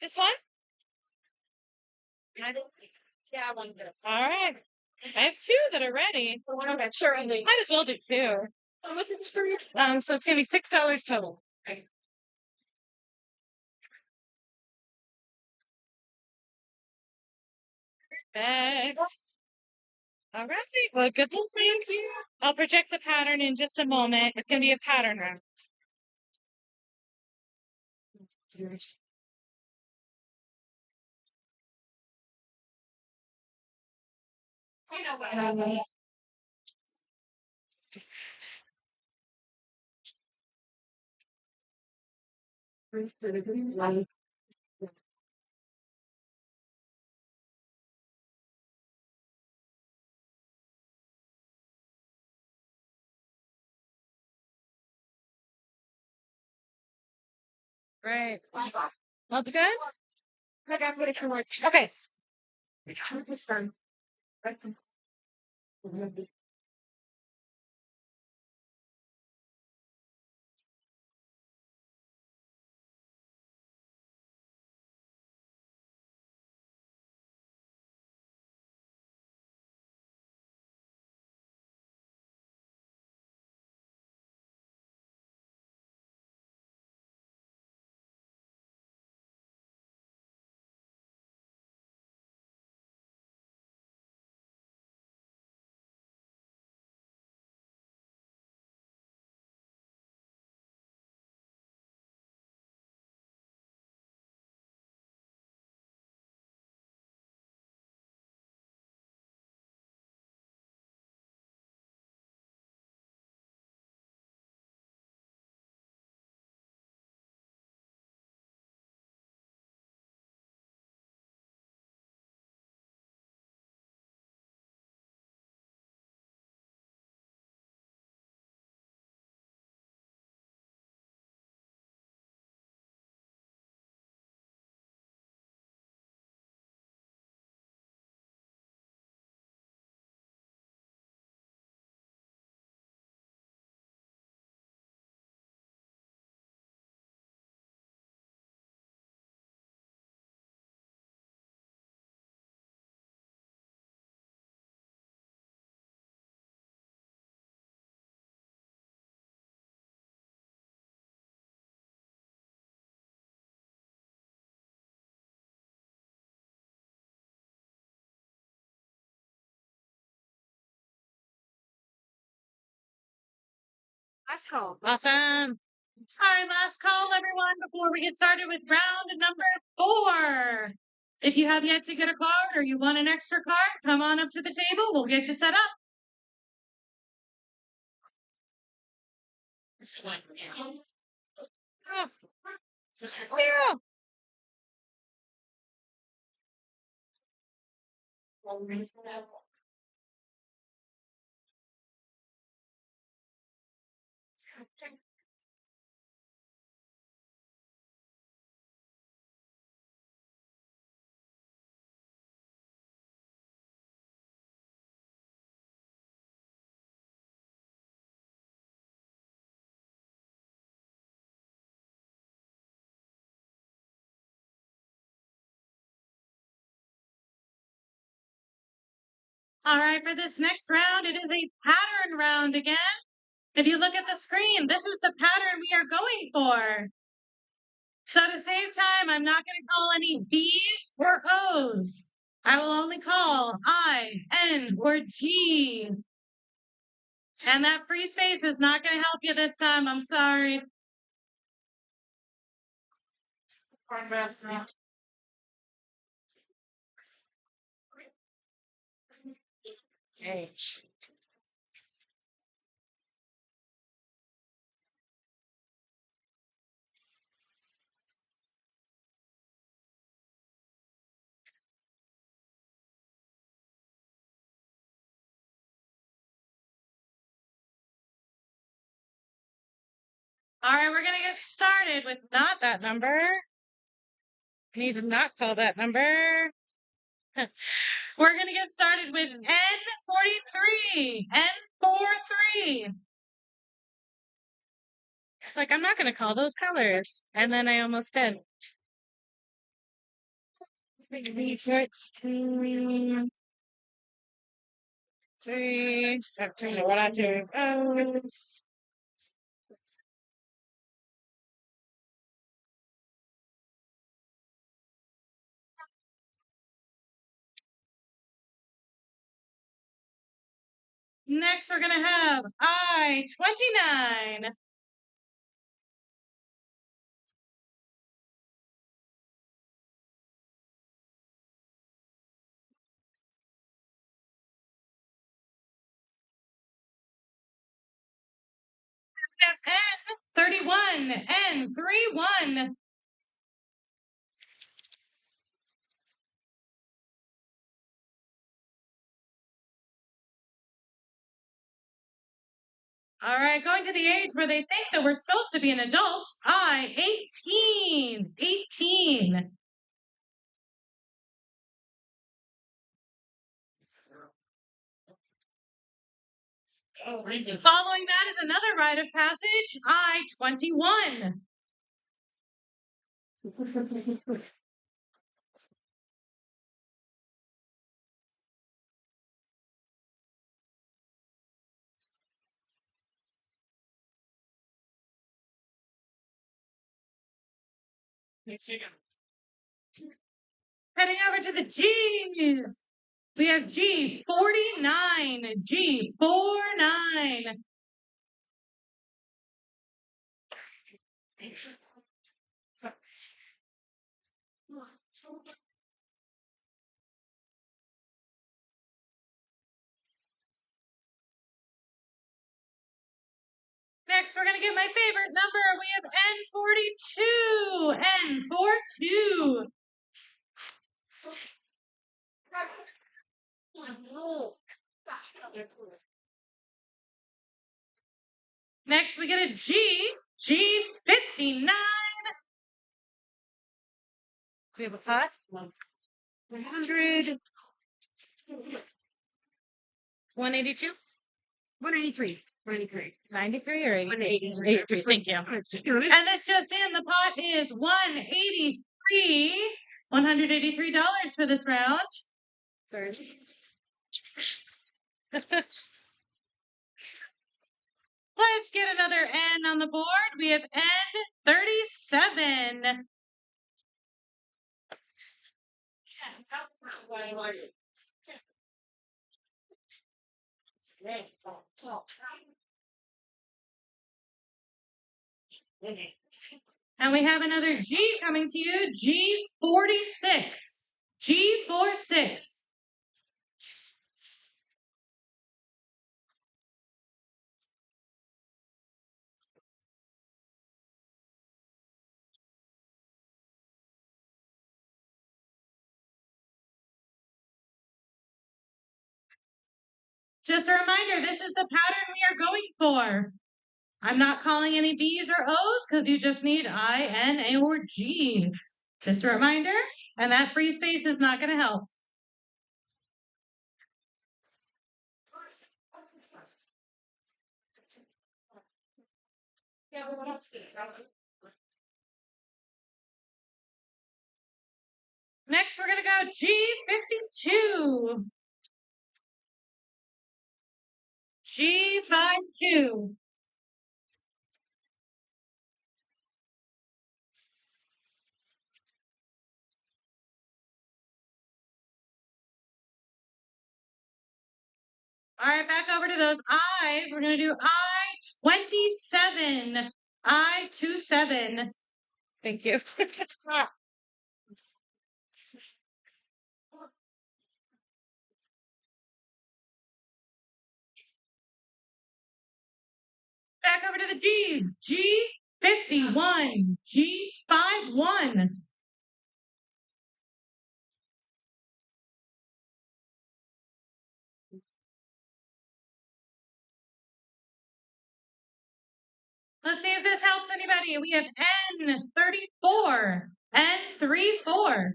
This one? Yeah, I wanted to. All right. I have two that are ready. Okay, sure. Might as well do two. How much is this for you? So it's gonna be $6 total. Perfect. All right. Well, good luck. Thank you. I'll project the pattern in just a moment. It's gonna be a pattern round. I know what. Right. All good? I got what it can work. Okay. Last call. Awesome. All right, last call, everyone, before we get started with round number 4. If you have yet to get a card or you want an extra card, come on up to the table. We'll get you set up. Yeah. All right, for this next round, it is a pattern round again. If you look at the screen, this is the pattern we are going for. So to save time, I'm not going to call any B's or O's. I will only call I, N, or G. And that free space is not going to help you this time. I'm sorry. H. All right, we're going to get started with not that number. Need to not call that number. We're going to get started with N43. N43. It's like, I'm not going to call those colors. And then I almost did. Three, what I do. Next, we're gonna have I-29. N31, N31. All right, going to the age where they think that we're supposed to be an adult. I-18, 18. Following that is another rite of passage, I-21. Heading over to the G's. We have G49, G49. Next, we're going to get my favorite number. We have N42, N42. Next, we get a G, G59. We have a pot. 100. 182? 183. 183. 93 or 80? 183. Thank you. And this just in, the pot is 183. $183 for this round. Sorry. Let's get another N on the board. We have N37. And we have another G coming to you, G46. G46. Just a reminder, this is the pattern we are going for. I'm not calling any B's or O's because you just need I, N, A, or G. Just a reminder, and that free space is not going to help. Next, we're going to go G52. G52. All right, back over to those I's. We're going to do I-27. I-27. Thank you. Back over to the G's. G51. G51. Let's see if this helps anybody. We have N34. N34.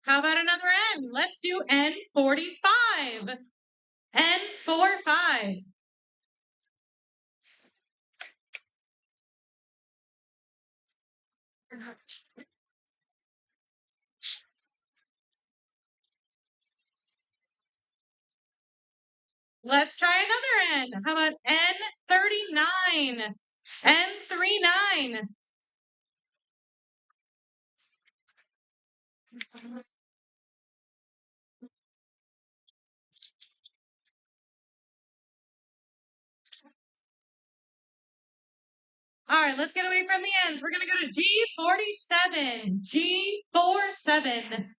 How about another N? Let's do N45. N45. Let's try another N. How about N39? N39. All right, let's get away from the ends. We're gonna go to G47. G47.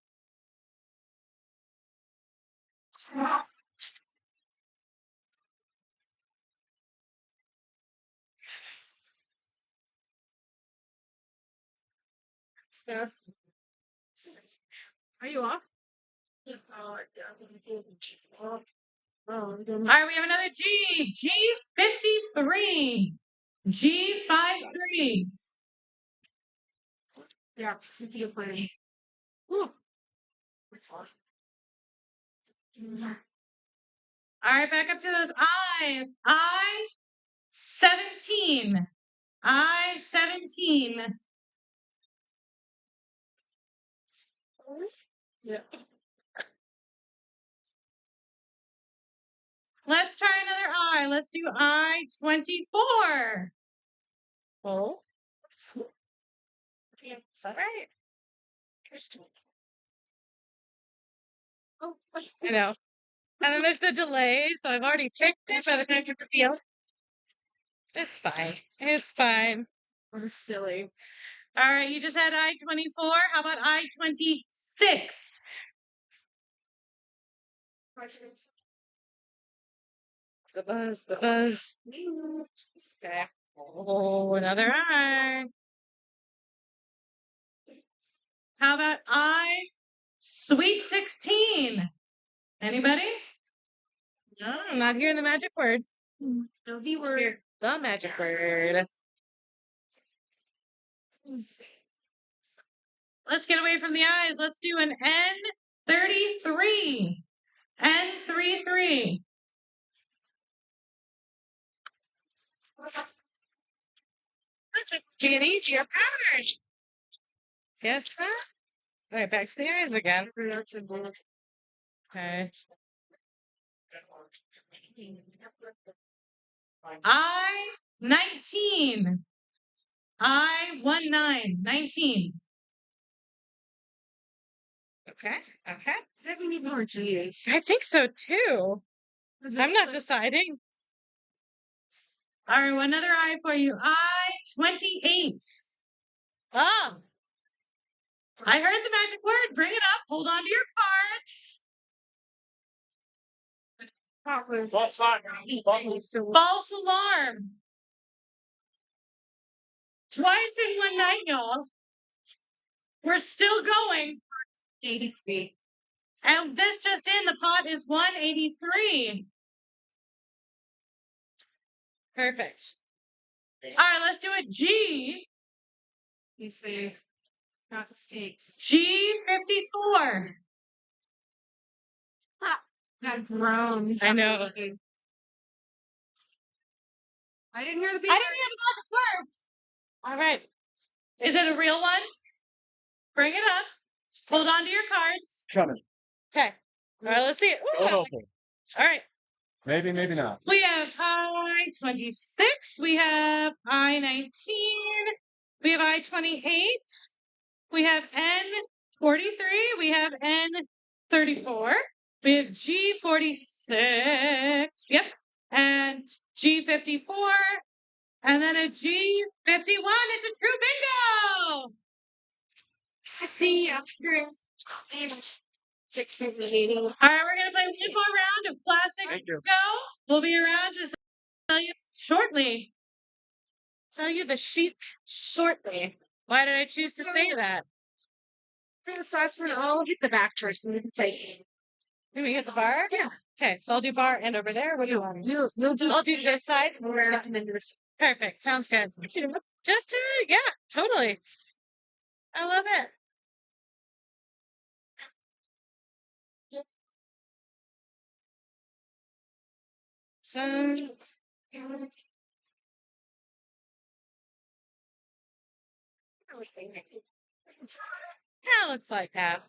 Stuff. Are you off? All right, we have another G. G53. G53. Yeah, it's a good plan. All right, back up to those I's. I-17. I-17. Yeah. Let's try another I. Let's do I-24. Oh. Yeah, is that right? Interesting. Oh, I know. And then there's the delay, so I've already picked it by the time you reveal. It's fine. It's fine. that's silly. All right, you just had I-24. How about I-26? The buzz, the buzz. Okay. Oh, another I. How about Sweet 16? Anybody? No, I'm not hearing the magic word. No, the word. The magic word. Let's get away from the eyes. Let's do an N33. N33. Jenny, your power. Yes, that? All right, back to the eyes again. Okay. I-19. I-19. 19. Okay. Okay. I think we need more G's. I think so too. I'm not deciding. All right, another I for you. I-28. Ah. I heard the magic word. Bring it up. Hold on to your cards. That's fine. False alarm. Twice in one night, y'all. We're still going. 83. And this just in, the pot is 183. Perfect. All right, let's do a G. You say not mistakes. G54. Got grown. I know. I didn't hear the I didn't hear the magic words. All right. Is it a real one? Bring it up. Hold on to your cards. Coming. Okay. All right, let's see it. Ooh. Oh, All right. maybe, maybe not. We have I-26. We have I-19. We have I-28. We have N-43. We have N-34. We have G-46. Yep. And G-54. And then a G-51. It's a true bingo! 60 after 60 meeting. All right, we're going to play one more round of classic Thank you. bingo. We'll be around to tell you shortly. Tell you the sheets shortly. Why did I choose to say that? For this last one, I'll hit the back first and you can say, Let me hit the bar? yeah. Okay, so I'll do bar and over there. What do you want? You'll do I'll do this side. and then yours. Perfect. Sounds good. Just to, yeah, totally. I love it. So, That looks like that.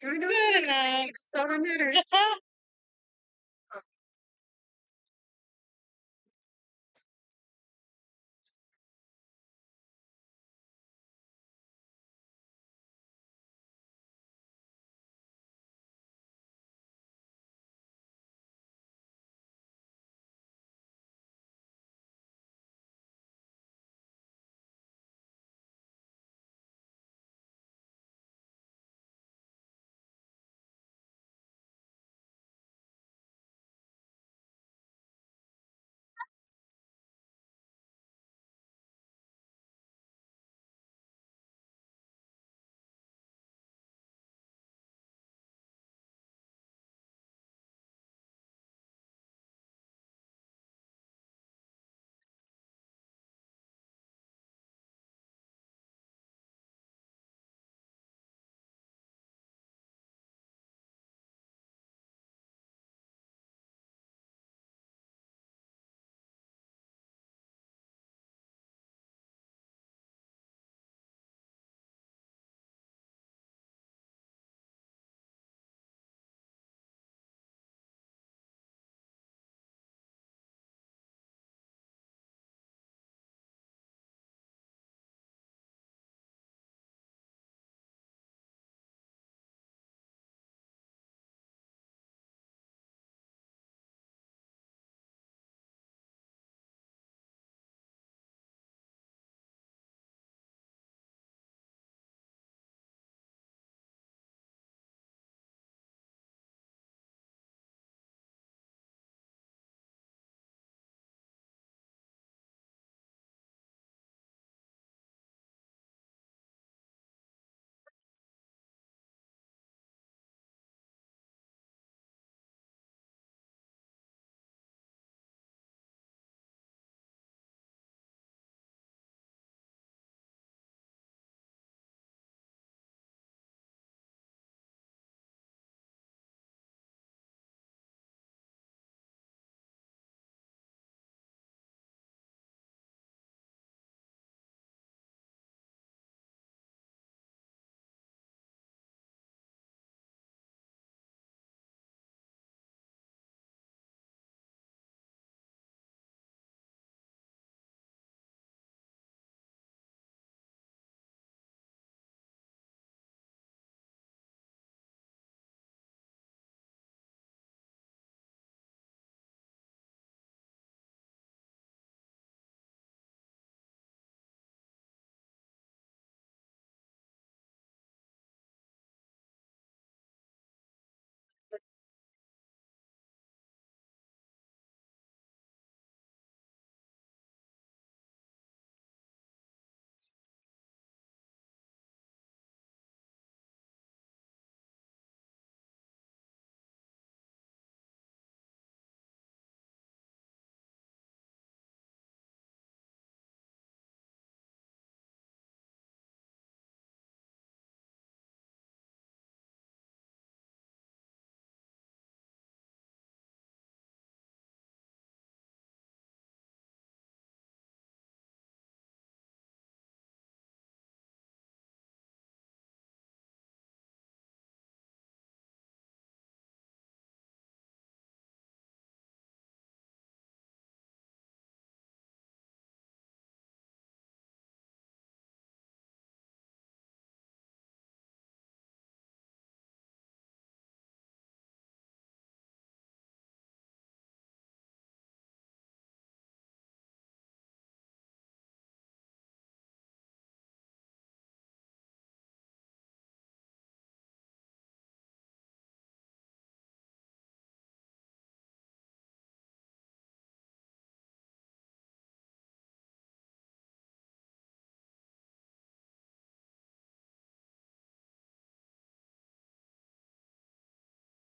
I know Good it's enough. That's all that matters.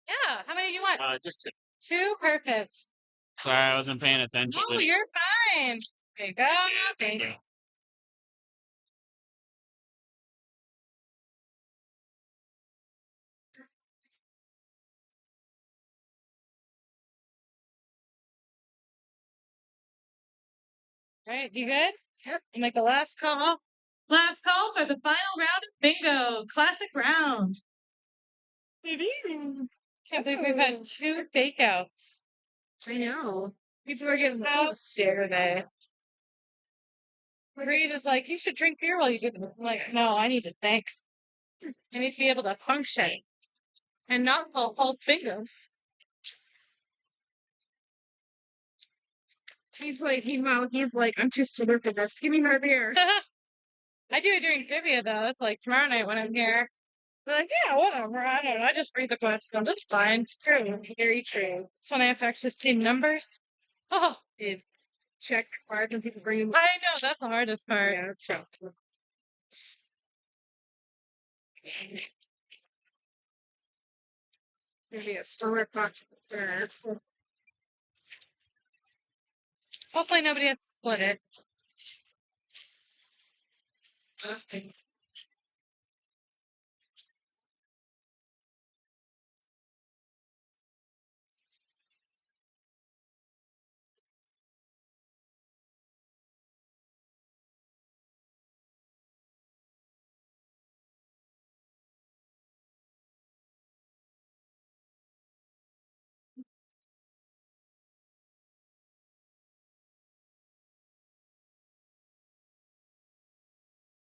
Yeah. How many do you want? Just Two? Perfect. sorry, I wasn't paying attention. Oh, you're fine. There you go. Thank you. All right, you good? Yep. You make the last call. Last call for the final round of bingo. Classic round. Can't believe we've had two fakeouts. I know. People are getting house today. Reed is like, you should drink beer while you do this. I'm like, no, I need to think. I need to be able to function and not call all bingos. He's like, I'm too stupid for this. Give me more beer. I do it during trivia though. It's like tomorrow night when I'm here. They're like, yeah, whatever. I don't know. I just read the questions. It's fine. It's true. Very true. It's when I have to actually see numbers. Oh, Dude, check cards when people bring him. I know. That's the hardest part. Yeah, it's so. Maybe a store pot. Hopefully nobody has to split it.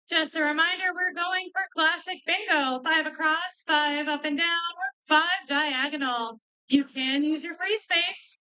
Just a reminder, we're going for classic bingo. 5 across, 5 up and down, 5 diagonal. You can use your free space.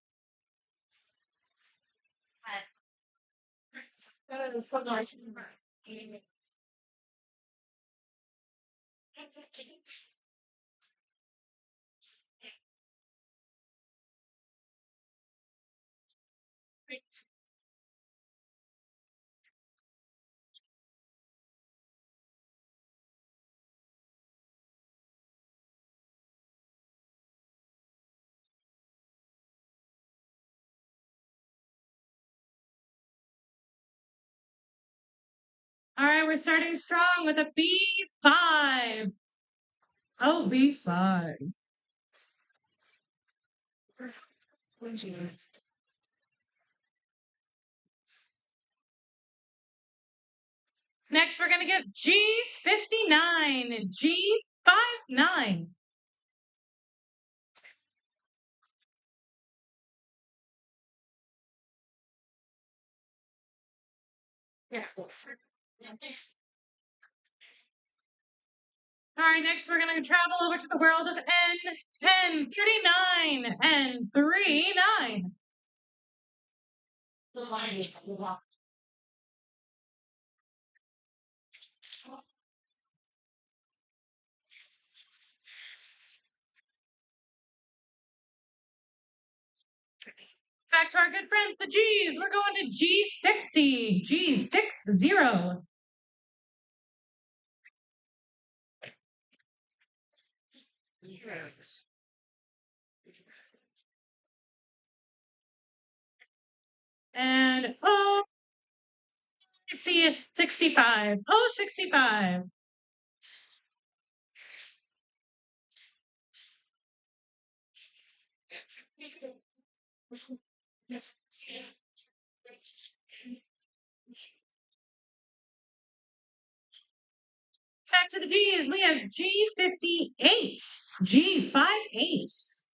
All right, we're starting strong with a B5. Oh, B5. Next, we're going to get G59. G59. Yes. All right, next we're going to travel over to the world of N1039 and 39. Back to our good friends, the G's. We're going to G60. G60. Yes. And oh, see is 65. Oh, 65. Back to the G's. We have G58. G58.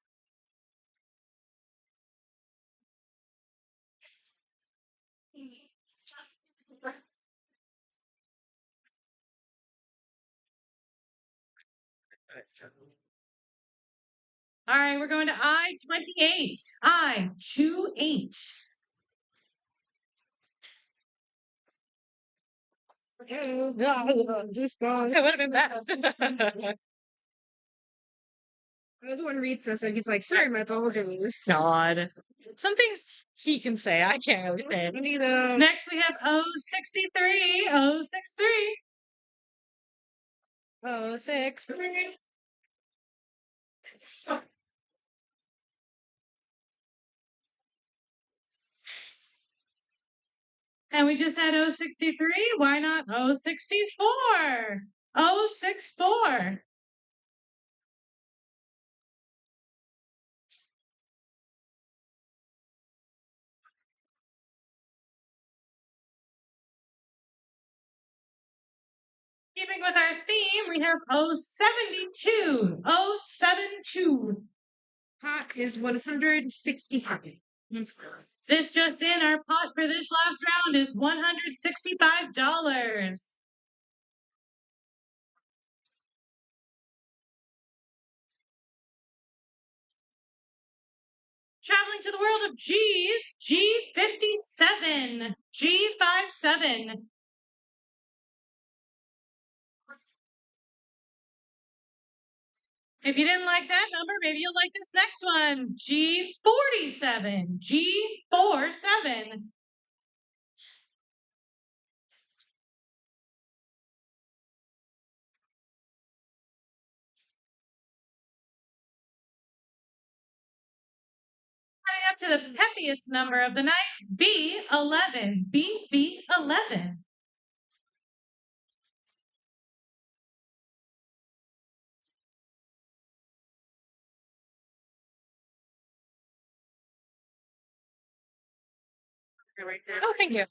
All right, we're going to I-28. I-28. This gone. It would have been bad. Another one reads this and he's like, sorry, my apologies. God. Some things he can say. I can't really say it. Neither. Next, we have O63. O63. O63. And we just had O63. Why not O64? O64. Keeping with our theme, we have 072. 072. Pot is 165. This just in, our pot for this last round is $165. Traveling to the world of G's, G57, G57. If you didn't like that number, maybe you'll like this next one, G47, G47. Up to the peppiest number of the night, B11, BB11. Right there. Oh, thank you.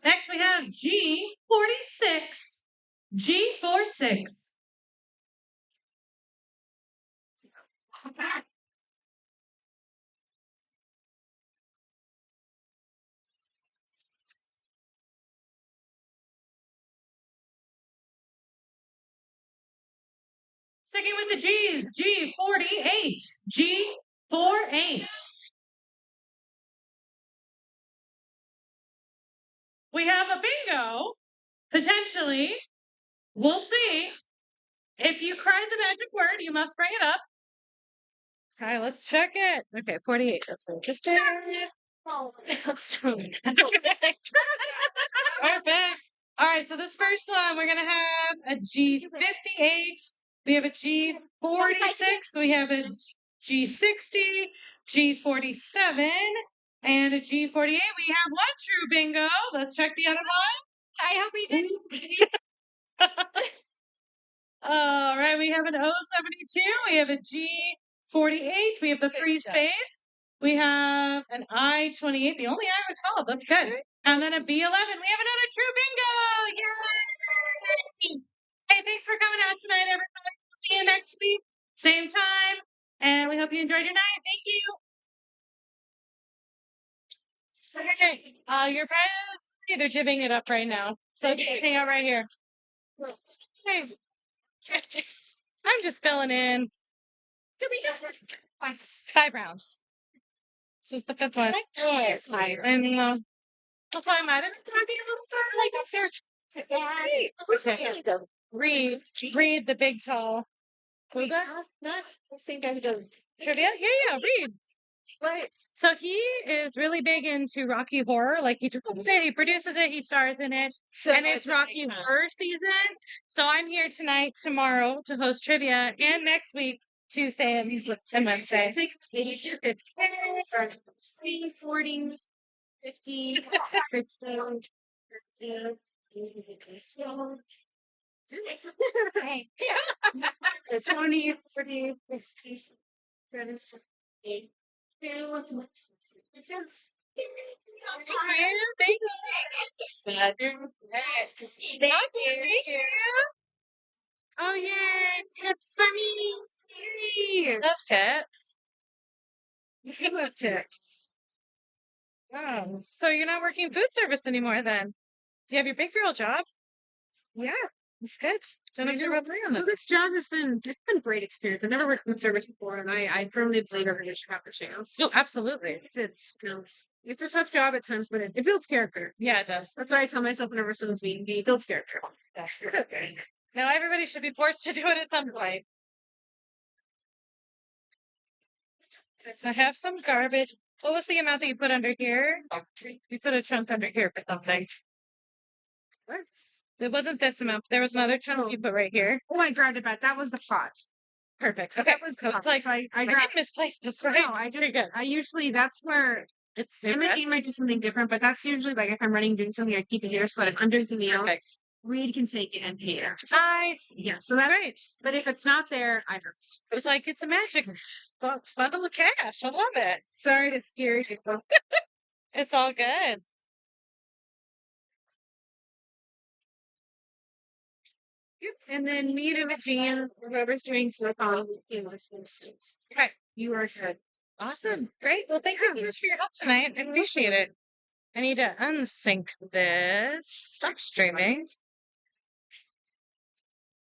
Next, we have G46, G46. Sticking with the G's, G48, G48. We have a bingo, potentially. We'll see. If you cried the magic word, you must bring it up. Okay, let's check it. Okay, 48. That's interesting. Perfect. All right, so this first one, we're going to have a G58. We have a G46. We have a G60, G47, and a G48. We have one true bingo. Let's check the other one. I hope we did. All right, we have an O72. We have a G48. We have the free space. We have an I28, the only I recalled. That's good. And then a B11. We have another true bingo. Yay! Hey, thanks for coming out tonight, everybody. See you next week, same time. And we hope you enjoyed your night. Thank you. Okay, your prize, they're jibbing it up right now. So just hang out right here. Hey. I'm just filling in. Did we just 5 rounds. This is the 5th one. it's fine. And that's why I might have been talking a little bit like this. It's great. Okay. Read the big tall. Who's that? Not the same guy who does Trivia? Yeah, read. what? So he is really big into Rocky Horror. Like he produces it, he stars in it, and it's Rocky Horror season. So I'm here tonight, tomorrow to host trivia, and next week, Tuesday and Wednesday. 40, 50, 60, 20, 40, 60, 70, Thank you. Oh yeah, tips for me. Love tips. You have tips. Oh, so you're not working food service anymore then? You have your big girl job? Yeah. That's good. Don't have to rub on Well, it. this job it's been a great experience. I've never worked in service before, and I firmly believe everyone should have the chance. Oh, absolutely. It's it's a tough job at times, but it builds character. Yeah, it does. That's what I tell myself whenever someone's meeting me. It builds character. Now everybody should be forced to do it at some point. So I have some garbage. What was the amount that you put under here? You put a chunk under here for something. What? It wasn't this amount. There was another chunk you put right here. Oh, I grabbed it back. That was the pot. Perfect. Okay. That was the pot. It's like, So I I grabbed. didn't misplace this, right? No, I Pretty just good. I usually that's where It's Imogen might do something different, but that's usually like if I'm running doing something, I keep it here so that if I'm doing something perfect. else, Reed can take it and pay it. Nice. Yeah, so that's Great. but if it's not there, I don't. It's like it's a magic bundle of cash. I love it. Sorry to scare you. It's all good. And then me and Imogene, whoever's doing flip on, Okay. you are good. Awesome. Great. Well, thank you so much for your help tonight. I appreciate it. I need to unsync this. Stop streaming.